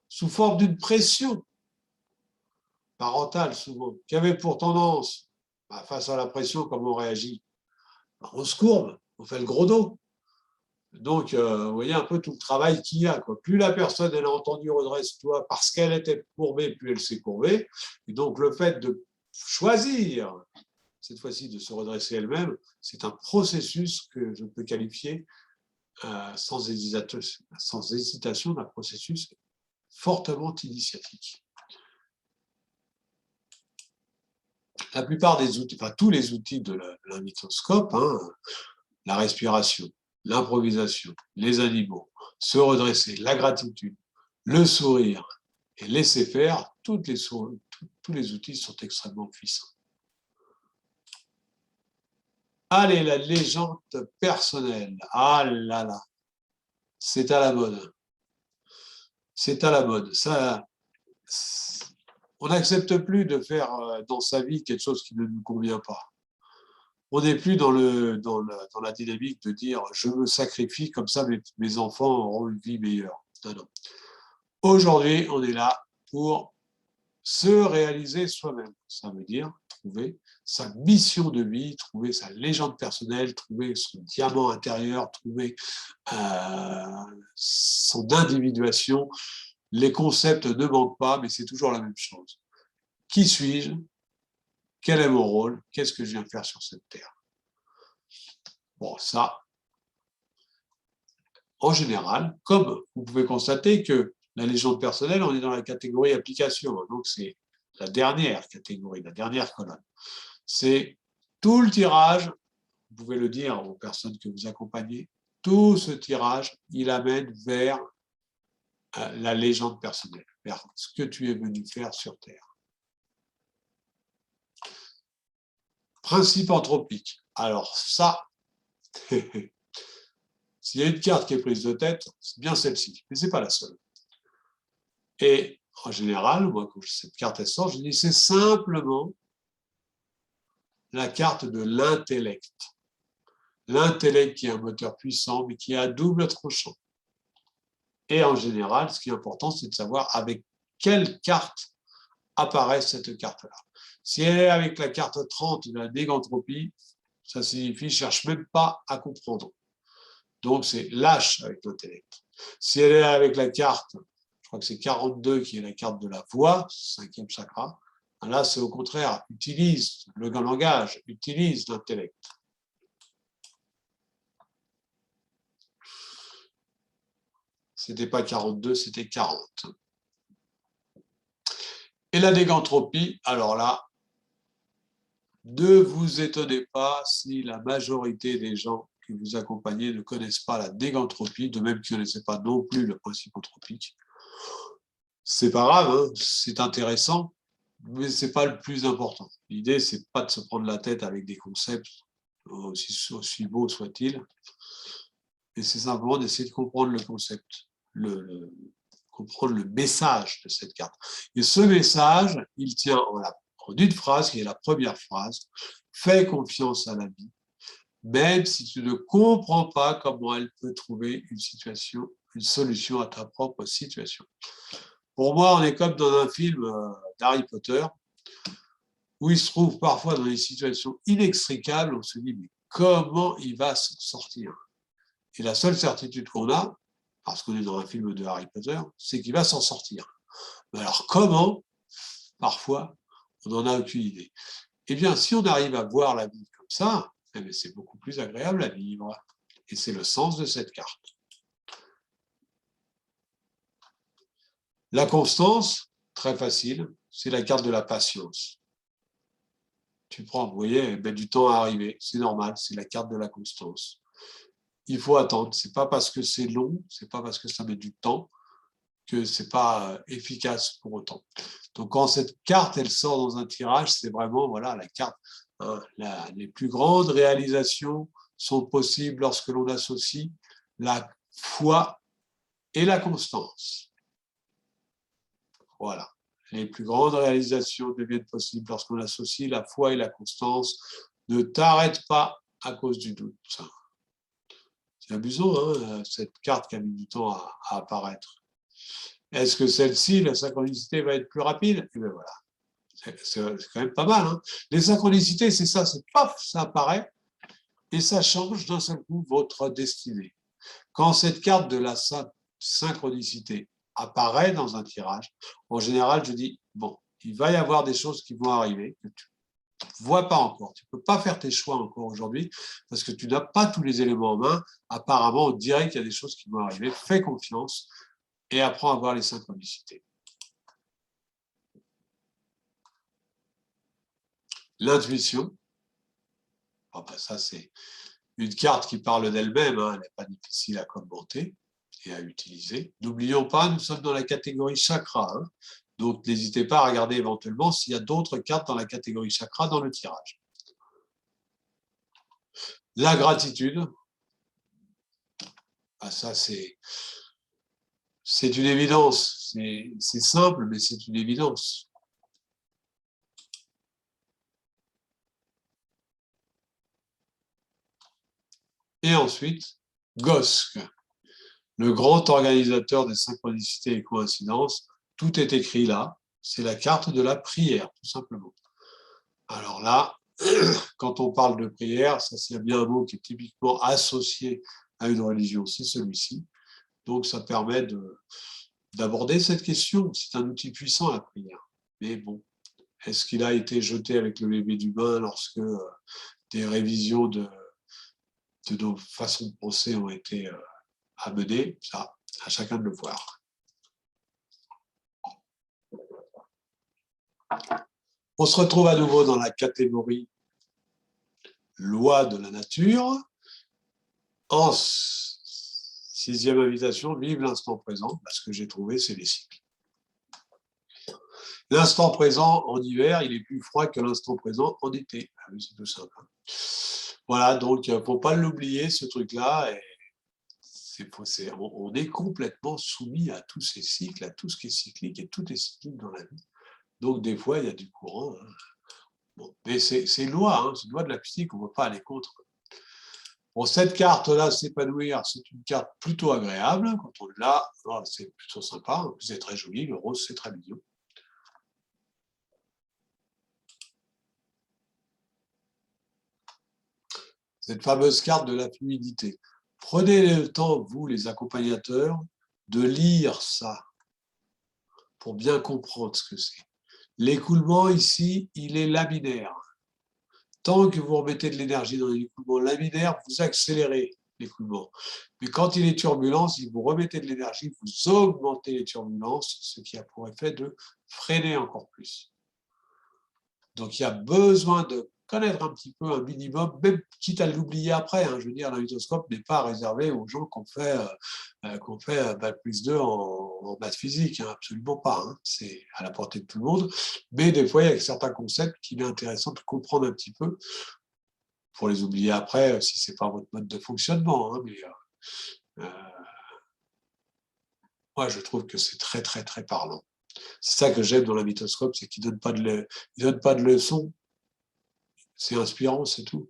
Speaker 1: sous forme d'une pression parentale souvent, qui avait pour tendance, face à la pression, comment on réagit? On se courbe, on fait le gros dos. Donc, vous voyez un peu tout le travail qu'il y a. Quoi. Plus la personne elle a entendu redresse-toi parce qu'elle était courbée, plus elle s'est courbée. Et donc, le fait de choisir, cette fois-ci, de se redresser elle-même, c'est un processus que je peux qualifier sans hésitation d'un processus fortement initiatique. La plupart des outils, enfin tous les outils de l'invitoscope, hein, la respiration, l'improvisation, les animaux, se redresser, la gratitude, le sourire et laisser faire, tous les outils sont extrêmement puissants. Allez, la légende personnelle. Ah là là, c'est à la mode. C'est à la mode. Ça, on n'accepte plus de faire dans sa vie quelque chose qui ne nous convient pas. On n'est plus dans la dynamique de dire je me sacrifie, comme ça mes enfants auront une vie meilleure. Non, non. Aujourd'hui, on est là pour se réaliser soi-même. Ça veut dire trouver sa mission de vie, trouver sa légende personnelle, trouver son diamant intérieur, trouver son individuation. Les concepts ne manquent pas, mais c'est toujours la même chose. Qui suis-je? Quel est mon rôle? Qu'est-ce que je viens faire sur cette terre? Bon, ça, en général, comme vous pouvez constater que la légende personnelle, on est dans la catégorie application, donc c'est la dernière catégorie, la dernière colonne. C'est tout le tirage, vous pouvez le dire aux personnes que vous accompagnez, tout ce tirage, il amène vers la légende personnelle, vers ce que tu es venu faire sur Terre. Principe anthropique. Alors ça, s'il y a une carte qui est prise de tête, c'est bien celle-ci, mais ce n'est pas la seule. Et en général, moi, quand cette carte sort, je dis c'est simplement la carte de l'intellect. L'intellect qui est un moteur puissant, mais qui est à double tranchant. Et en général, ce qui est important, c'est de savoir avec quelle carte apparaît cette carte-là. Si elle est avec la carte 30 de la négantropie, ça signifie « cherche même pas à comprendre ». Donc, c'est lâche avec l'intellect. Si elle est avec la carte, je crois que c'est 42 qui est la carte de la voix, 5e chakra, là, c'est au contraire, utilise le langage, utilise l'intellect. C'était pas 42, c'était 40. Et la négantropie, alors là, ne vous étonnez pas si la majorité des gens que vous accompagnez ne connaissent pas la négantropie, de même qu'ils ne connaissaient pas non plus le principe anthropique. C'est pas grave, hein, c'est intéressant, mais c'est pas le plus important. L'idée, c'est pas de se prendre la tête avec des concepts, aussi beaux soient-ils, et c'est simplement d'essayer de comprendre le concept, comprendre le message de cette carte. Et ce message, il tient en une phrase, qui est la première phrase, « Fais confiance à la vie, même si tu ne comprends pas comment elle peut trouver une solution à ta propre situation. » Pour moi, on est comme dans un film d'Harry Potter, où il se trouve parfois dans des situations inextricables, on se dit, mais comment il va s'en sortir? Et la seule certitude qu'on a, parce qu'on est dans un film de Harry Potter, c'est qu'il va s'en sortir. Mais alors comment? Parfois, on n'en a aucune idée. Eh bien, si on arrive à voir la vie comme ça, eh c'est beaucoup plus agréable à vivre. Et c'est le sens de cette carte. La constance, très facile, c'est la carte de la patience. Tu prends, vous voyez, elle met du temps à arriver, c'est normal, c'est la carte de la constance. Il faut attendre, c'est pas parce que c'est long, c'est pas parce que ça met du temps que c'est pas efficace pour autant. Donc quand cette carte, elle sort dans un tirage, c'est vraiment voilà la carte. Hein, les plus grandes réalisations sont possibles lorsque l'on associe la foi et la constance. Voilà. Les plus grandes réalisations deviennent possibles lorsqu'on associe la foi et la constance. Ne t'arrête pas à cause du doute. C'est amusant, hein, cette carte qui a mis du temps à apparaître. Est-ce que celle-ci, la synchronicité va être plus rapide? Et bien voilà. C'est quand même pas mal. Hein. Les synchronicités, c'est ça, c'est paf, ça apparaît et ça change d'un seul coup votre destinée. Quand cette carte de la synchronicité apparaît dans un tirage, en général, je dis, bon, il va y avoir des choses qui vont arriver que tu ne vois pas encore. Tu ne peux pas faire tes choix encore aujourd'hui parce que tu n'as pas tous les éléments en main. Apparemment, on dirait qu'il y a des choses qui vont arriver. Fais confiance et apprends à voir les synchronicités. l'intuition. Bon, ben ça, c'est une carte qui parle d'elle-même, hein, elle n'est pas difficile à commenter et à utiliser. N'oublions pas, nous sommes dans la catégorie chakra, hein, donc n'hésitez pas à regarder éventuellement s'il y a d'autres cartes dans la catégorie chakra dans le tirage. La gratitude, ah, ça c'est une évidence, c'est simple, mais c'est une évidence. Et ensuite, Gosk, le grand organisateur des synchronicités et coïncidences, tout est écrit là, c'est la carte de la prière, tout simplement. Alors là, quand on parle de prière, ça c'est bien un mot qui est typiquement associé à une religion, c'est celui-ci. Donc ça permet d'aborder cette question. C'est un outil puissant, la prière. Mais bon, est-ce qu'il a été jeté avec le bébé du bain lorsque des révisions de nos façons de penser ont été amenées? Ça, à chacun de le voir. On se retrouve à nouveau dans la catégorie loi de la nature. En sixième invitation, vive l'instant présent. Ce que j'ai trouvé, c'est les cycles. L'instant présent en hiver, il est plus froid que l'instant présent en été. Ah oui, c'est tout simple. Voilà, donc il ne faut pas l'oublier, ce truc-là. On est complètement soumis à tous ces cycles, à tout ce qui est cyclique, et tout est cyclique dans la vie. Donc des fois, il y a du courant. Hein. Bon, mais c'est une loi, hein, c'est une loi de la physique, on ne peut pas aller contre. Bon, cette carte-là, s'épanouir, c'est une carte plutôt agréable. Quand on l'a, c'est plutôt sympa. En plus, c'est très joli. Le rose, c'est très mignon. Cette fameuse carte de la fluidité. Prenez le temps, vous, les accompagnateurs, de lire ça pour bien comprendre ce que c'est. L'écoulement, ici, il est laminaire. Tant que vous remettez de l'énergie dans l'écoulement laminaire, vous accélérez l'écoulement. Mais quand il est turbulent, si vous remettez de l'énergie, vous augmentez les turbulences, ce qui a pour effet de freiner encore plus. Donc il y a besoin de connaître un petit peu un minimum, même quitte à l'oublier après. Hein. Je veux dire, l'invitoscope n'est pas réservé aux gens qui ont fait Bac plus 2 en maths physique, hein. Absolument pas. Hein. C'est à la portée de tout le monde. Mais des fois, il y a certains concepts qu'il est intéressant de comprendre un petit peu pour les oublier après, si ce n'est pas votre mode de fonctionnement. Hein. Mais moi, je trouve que c'est très, très, très parlant. C'est ça que j'aime dans l'invitoscope, c'est qu'il ne donne pas de leçons. C'est inspirant, c'est tout.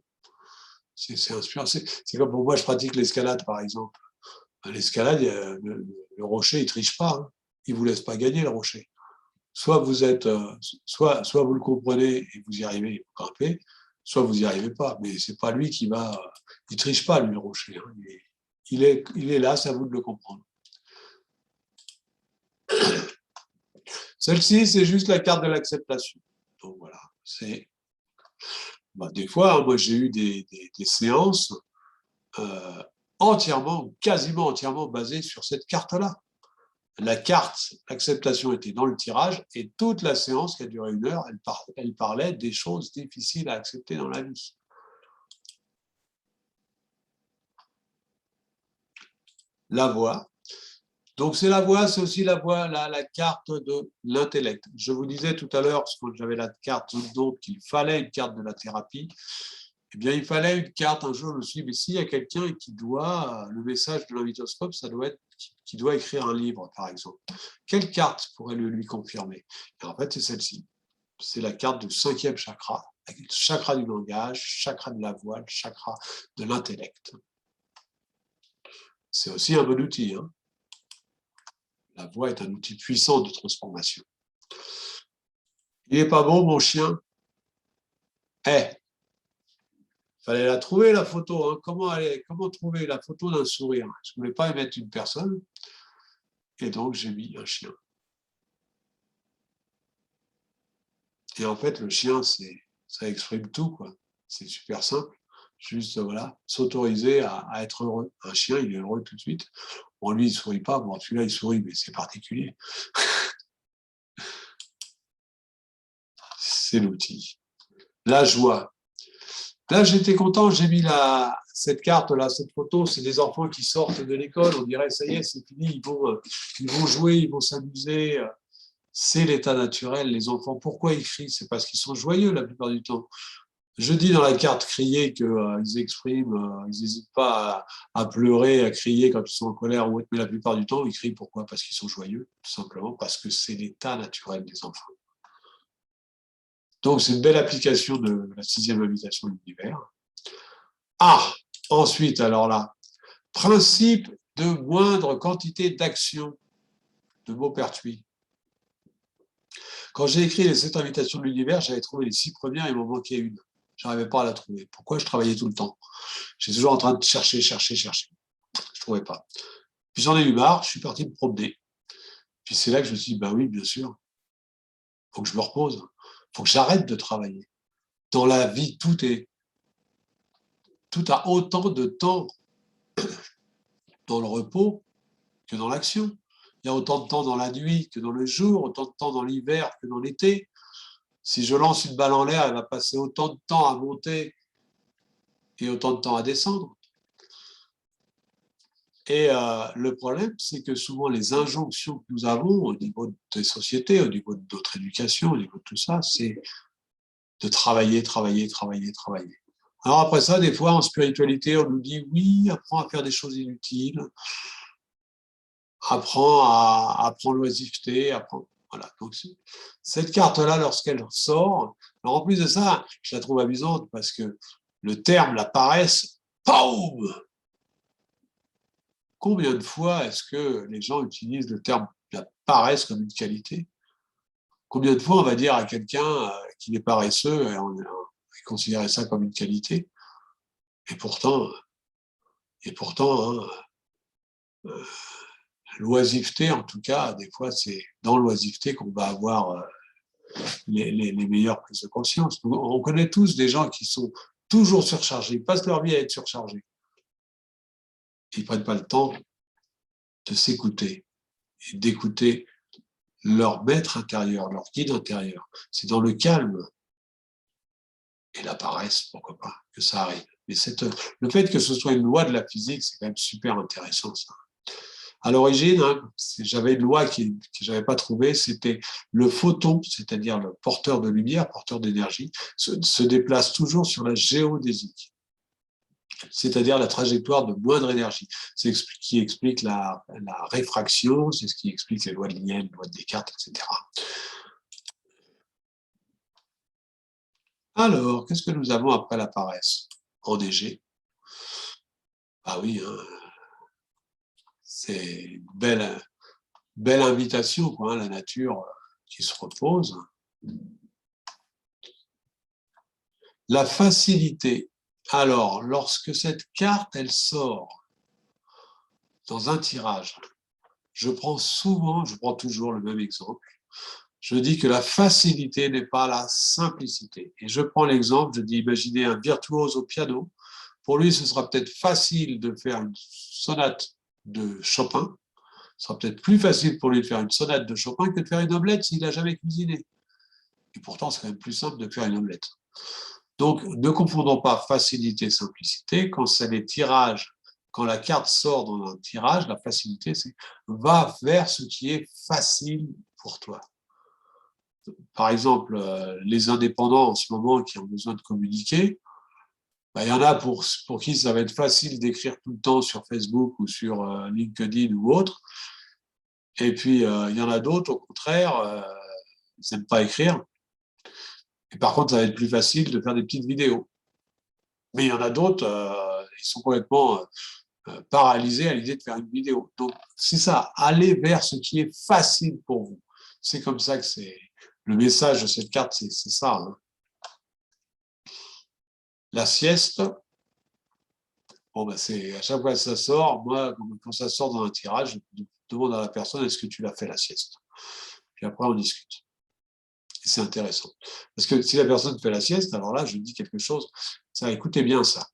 Speaker 1: C'est inspirant. C'est comme pour moi, je pratique l'escalade, par exemple. L'escalade, le rocher, il ne triche pas. Hein. Il ne vous laisse pas gagner, le rocher. Soit vous vous le comprenez et vous y arrivez et vous grimpez, soit vous n'y arrivez pas. Mais ce n'est pas lui qui va. Il ne triche pas, lui, le rocher. Hein. Il est là, c'est à vous de le comprendre. Celle-ci, c'est juste la carte de l'acceptation. Donc voilà, c'est. Des fois, hein, moi, j'ai eu des séances entièrement, quasiment entièrement basées sur cette carte-là. La carte, l'acceptation était dans le tirage et toute la séance qui a duré 1 heure, elle parlait des choses difficiles à accepter dans la vie. La voix. Donc c'est la voix, c'est aussi la voix, la carte de l'intellect. Je vous disais tout à l'heure, quand j'avais la carte d'autre, qu'il fallait une carte de la thérapie. Eh bien, il fallait une carte. Un jour, je me suis dit, mais s'il y a quelqu'un qui doit, le message de l'invitoscope, ça doit être qui doit écrire un livre, par exemple. Quelle carte pourrait le lui confirmer? Et en fait, c'est celle-ci. C'est la carte du 5e chakra, le chakra du langage, chakra de la voix, le chakra de l'intellect. C'est aussi un bon outil. Hein. La voix est un outil puissant de transformation. Il n'est pas bon, mon chien? Fallait la trouver, la photo. Hein. Comment trouver la photo d'un sourire? Je ne voulais pas y mettre une personne. Et donc, j'ai mis un chien. Et en fait, le chien, ça exprime tout, quoi. C'est super simple. Juste, voilà, s'autoriser à être heureux. Un chien, il est heureux tout de suite. Bon, lui, il ne sourit pas. Bon, celui-là, il sourit, mais c'est particulier. C'est l'outil. la joie. Là, j'étais content, j'ai mis cette carte-là, cette photo, c'est des enfants qui sortent de l'école, on dirait, ça y est, c'est fini, ils vont jouer, ils vont s'amuser. C'est l'état naturel, les enfants. Pourquoi ils crient? C'est parce qu'ils sont joyeux la plupart du temps. Je dis dans la carte crier qu'ils expriment, ils n'hésitent pas à pleurer, à crier quand ils sont en colère ou autre, mais la plupart du temps, ils crient pourquoi? Parce qu'ils sont joyeux, tout simplement, parce que c'est l'état naturel des enfants. Donc, c'est une belle application de la sixième habitation de l'univers. Ah, ensuite, alors là, principe de moindre quantité d'action de Maupertuis. Quand j'ai écrit les 7 invitations de l'univers, j'avais trouvé les 6 premières, il m'en manquait une. Je n'arrivais pas à la trouver. Pourquoi? Je travaillais tout le temps. J'étais toujours en train de chercher. Je ne trouvais pas. Puis j'en ai eu marre, je suis parti me promener. Puis c'est là que je me suis dit, ben oui, bien sûr, il faut que je me repose. Il faut que j'arrête de travailler. Dans la vie, tout a autant de temps dans le repos que dans l'action. Il y a autant de temps dans la nuit que dans le jour, autant de temps dans l'hiver que dans l'été. Si je lance une balle en l'air, elle va passer autant de temps à monter et autant de temps à descendre. Et le problème, c'est que souvent les injonctions que nous avons au niveau des sociétés, au niveau de notre éducation, au niveau de tout ça, c'est de travailler. Alors après ça, des fois, en spiritualité, on nous dit, oui, apprends à faire des choses inutiles, apprends l'oisiveté, apprends. Voilà. Donc, cette carte-là, lorsqu'elle sort, alors en plus de ça, je la trouve amusante parce que le terme, la paresse, poum! Combien de fois est-ce que les gens utilisent le terme la paresse comme une qualité? Combien de fois on va dire à quelqu'un qui est paresseux et on considérer ça comme une qualité? Et pourtant hein, l'oisiveté, en tout cas, des fois, c'est dans l'oisiveté qu'on va avoir les meilleures prises de conscience. On connaît tous des gens qui sont toujours surchargés, ils passent leur vie à être surchargés. Ils ne prennent pas le temps de s'écouter et d'écouter leur maître intérieur, leur guide intérieur. C'est dans le calme et la paresse, pourquoi pas, que ça arrive. Mais le fait que ce soit une loi de la physique, c'est quand même super intéressant, ça. À l'origine, hein, j'avais une loi que je n'avais pas trouvée, c'était le photon, c'est-à-dire le porteur de lumière, porteur d'énergie, se déplace toujours sur la géodésique, c'est-à-dire la trajectoire de moindre énergie. C'est ce qui explique la réfraction, c'est ce qui explique les lois de Lièvre, les lois de Descartes, etc. Alors, qu'est-ce que nous avons après la paresse? Enneigé. Ah oui, hein, c'est une belle invitation, quoi, hein, la nature qui se repose. La facilité. Alors, lorsque cette carte, elle sort dans un tirage, je prends toujours le même exemple. Je dis que la facilité n'est pas la simplicité. Et je prends l'exemple, je dis, imaginez un virtuose au piano. Pour lui, ce sera peut-être facile de faire une sonate de Chopin. Ce sera peut-être plus facile pour lui de faire une sonate de Chopin que de faire une omelette s'il n'a jamais cuisiné. Et pourtant, c'est quand même plus simple de faire une omelette. Donc, ne confondons pas facilité et simplicité. Quand c'est les tirages, quand la carte sort dans un tirage, la facilité, c'est va vers ce qui est facile pour toi. Par exemple, les indépendants en ce moment qui ont besoin de communiquer, ben, il y en a pour qui ça va être facile d'écrire tout le temps sur Facebook ou sur LinkedIn ou autre. Et puis, il y en a d'autres, au contraire, ils n'aiment pas écrire. Et par contre, ça va être plus facile de faire des petites vidéos. Mais il y en a d'autres, ils sont complètement paralysés à l'idée de faire une vidéo. Donc, c'est ça, aller vers ce qui est facile pour vous. C'est comme ça que c'est le message de cette carte, c'est ça. Hein. La sieste, bon, ben c'est à chaque fois que ça sort, moi, quand ça sort dans un tirage, je demande à la personne, est-ce que tu l'as fait la sieste? Puis après, on discute. Et c'est intéressant. Parce que si la personne fait la sieste, alors là, je dis quelque chose, ça, écoutez bien ça.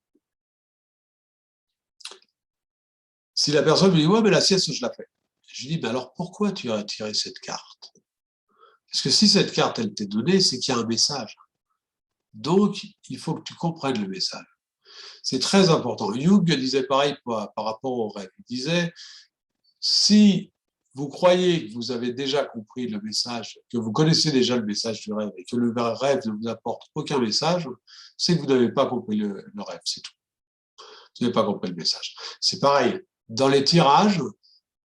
Speaker 1: Si la personne me dit, ouais, mais la sieste, je la fais. Je lui dis, mais alors pourquoi tu as tiré cette carte? Parce que si cette carte, elle t'est donnée, c'est qu'il y a un message. Donc, il faut que tu comprennes le message. C'est très important. Jung disait pareil par rapport au rêve. Il disait, si vous croyez que vous avez déjà compris le message, que vous connaissez déjà le message du rêve et que le rêve ne vous apporte aucun message, c'est que vous n'avez pas compris le rêve, c'est tout. Vous n'avez pas compris le message. C'est pareil. Dans les tirages,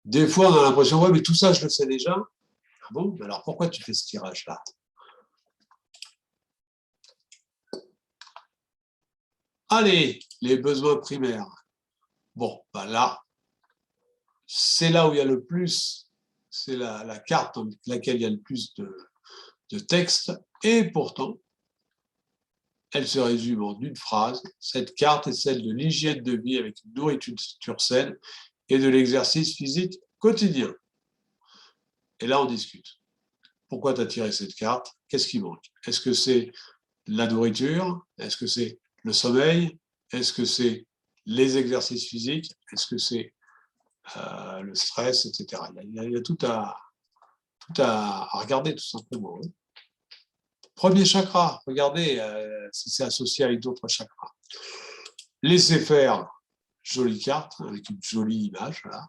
Speaker 1: des fois, on a l'impression, ouais, mais tout ça, je le sais déjà. Ah bon, alors pourquoi tu fais ce tirage-là? Allez, les besoins primaires. Bon, ben là, c'est là où il y a le plus, c'est la carte dans laquelle il y a le plus de texte, et pourtant, elle se résume en une phrase. Cette carte est celle de l'hygiène de vie avec une nourriture saine et de l'exercice physique quotidien. Et là, on discute. Pourquoi tu as tiré cette carte? Qu'est-ce qui manque? Est-ce que c'est la nourriture? Est-ce que c'est le sommeil? Est-ce que c'est les exercices physiques? Est-ce que c'est le stress, etc. Il y a tout à regarder, tout simplement. Premier chakra, regardez si c'est associé avec d'autres chakras. Laissez faire, jolie carte, avec une jolie image. Voilà.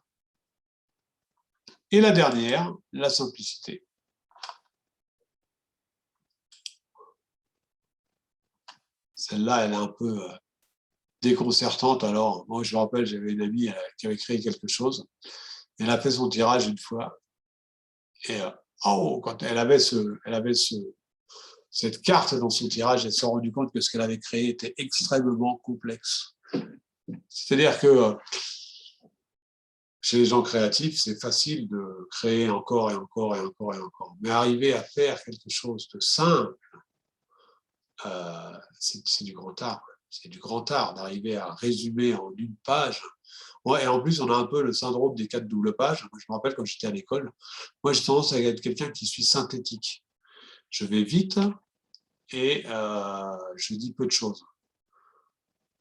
Speaker 1: Et la dernière, la simplicité. Celle-là, elle est un peu déconcertante. Alors, moi, je me rappelle, j'avais une amie qui avait créé quelque chose. Elle a fait son tirage une fois. Et oh, quand elle avait cette carte dans son tirage, elle s'est rendue compte que ce qu'elle avait créé était extrêmement complexe. C'est-à-dire que chez les gens créatifs, c'est facile de créer encore et encore et encore et encore. Mais arriver à faire quelque chose de simple, c'est du grand art. C'est du grand art d'arriver à résumer en une page. Ouais, et en plus, on a un peu le syndrome des 4 doubles pages. Moi, je me rappelle quand j'étais à l'école, moi, j'ai tendance à être quelqu'un qui suis synthétique. Je vais vite et je dis peu de choses.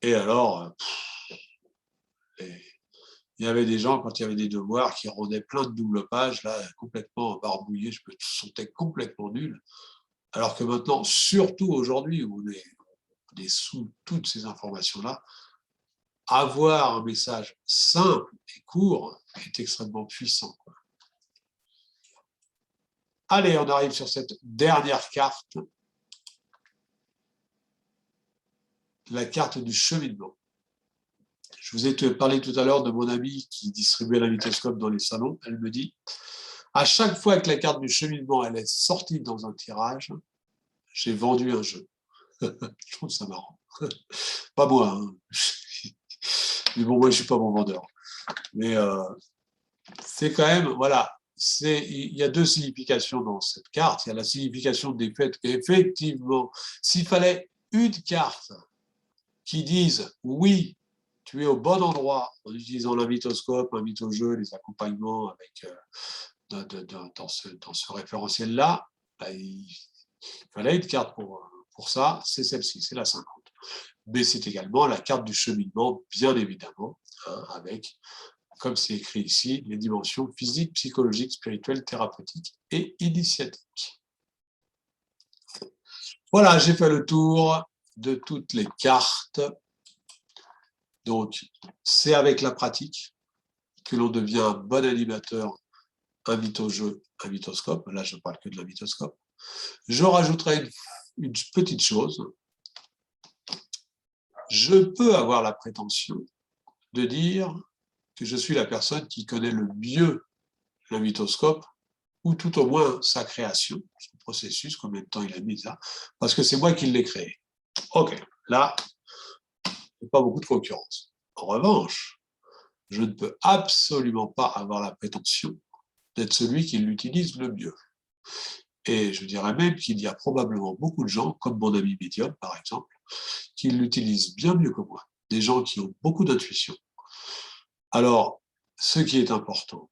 Speaker 1: Et alors, il y avait des gens, quand il y avait des devoirs, qui rendaient plein de doubles pages, là, complètement barbouillés, je me sentais complètement nul. Alors que maintenant, surtout aujourd'hui, où on est sous toutes ces informations-là, avoir un message simple et court est extrêmement puissant. Allez, on arrive sur cette dernière carte, la carte du cheminement. Je vous ai parlé tout à l'heure de mon amie qui distribuait la mythoscope dans les salons. Elle me dit, à chaque fois que la carte du cheminement elle est sortie dans un tirage, j'ai vendu un jeu. Je trouve ça marrant. Pas moi, hein. Mais bon, moi, je suis pas bon vendeur. Mais c'est quand même, voilà, il y a deux significations dans cette carte. Il y a la signification des faits qu'effectivement, s'il fallait une carte qui dise oui, tu es au bon endroit en utilisant un mythojeu, les accompagnements avec, dans ce référentiel-là, bah, il fallait une carte pour ça, c'est celle-ci, c'est la 50. Mais c'est également la carte du cheminement, bien évidemment, hein, avec, comme c'est écrit ici, les dimensions physiques, psychologiques, spirituelles, thérapeutiques et initiatiques. Voilà, j'ai fait le tour de toutes les cartes. Donc, c'est avec la pratique que l'on devient un bon animateur, un mythojeu, un mythoscope. Là, je ne parle que de la mythoscope. Je rajouterai une petite chose. Je peux avoir la prétention de dire que je suis la personne qui connaît le mieux le mythoscope, ou tout au moins sa création, son processus, combien de temps il a mis ça, parce que c'est moi qui l'ai créé. Ok, là, il n'y a pas beaucoup de concurrence. En revanche, je ne peux absolument pas avoir la prétention d'être celui qui l'utilise le mieux. Et je dirais même qu'il y a probablement beaucoup de gens, comme mon ami médium par exemple, qui l'utilisent bien mieux que moi. Des gens qui ont beaucoup d'intuition. Alors, ce qui est important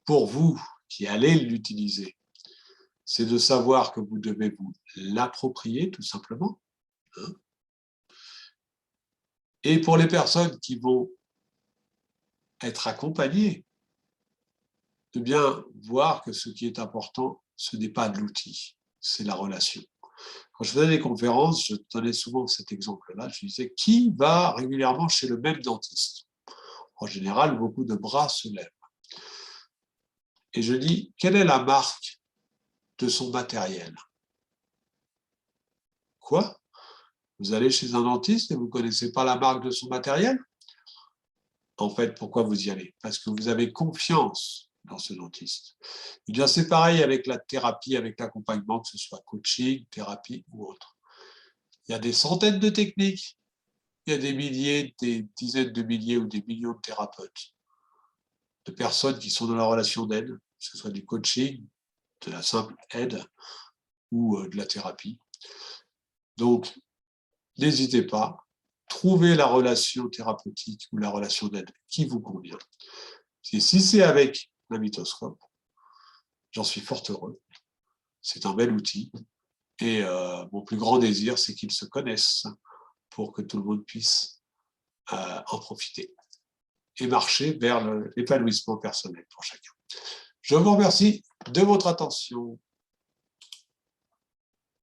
Speaker 1: pour vous qui allez l'utiliser, c'est de savoir que vous devez vous l'approprier tout simplement. Hein. Et pour les personnes qui vont être accompagnées, de bien voir que ce qui est important, ce n'est pas l'outil, c'est la relation. Quand je faisais des conférences, je donnais souvent cet exemple-là. Je disais, qui va régulièrement chez le même dentiste? En général, beaucoup de bras se lèvent. Et je dis, quelle est la marque de son matériel? Quoi? Vous allez chez un dentiste et vous ne connaissez pas la marque de son matériel? En fait, pourquoi vous y allez? Parce que vous avez confiance dans ce dentiste. Eh bien, c'est pareil avec la thérapie, avec l'accompagnement, que ce soit coaching, thérapie ou autre. Il y a des centaines de techniques, il y a des milliers, des dizaines de milliers ou des millions de thérapeutes, de personnes qui sont dans la relation d'aide, que ce soit du coaching, de la simple aide ou de la thérapie. Donc, n'hésitez pas, trouvez la relation thérapeutique ou la relation d'aide qui vous convient. Et si c'est avec la mythoscope, j'en suis fort heureux. C'est un bel outil. Et mon plus grand désir, c'est qu'ils se connaissent pour que tout le monde puisse en profiter et marcher vers l'épanouissement personnel pour chacun. Je vous remercie de votre attention.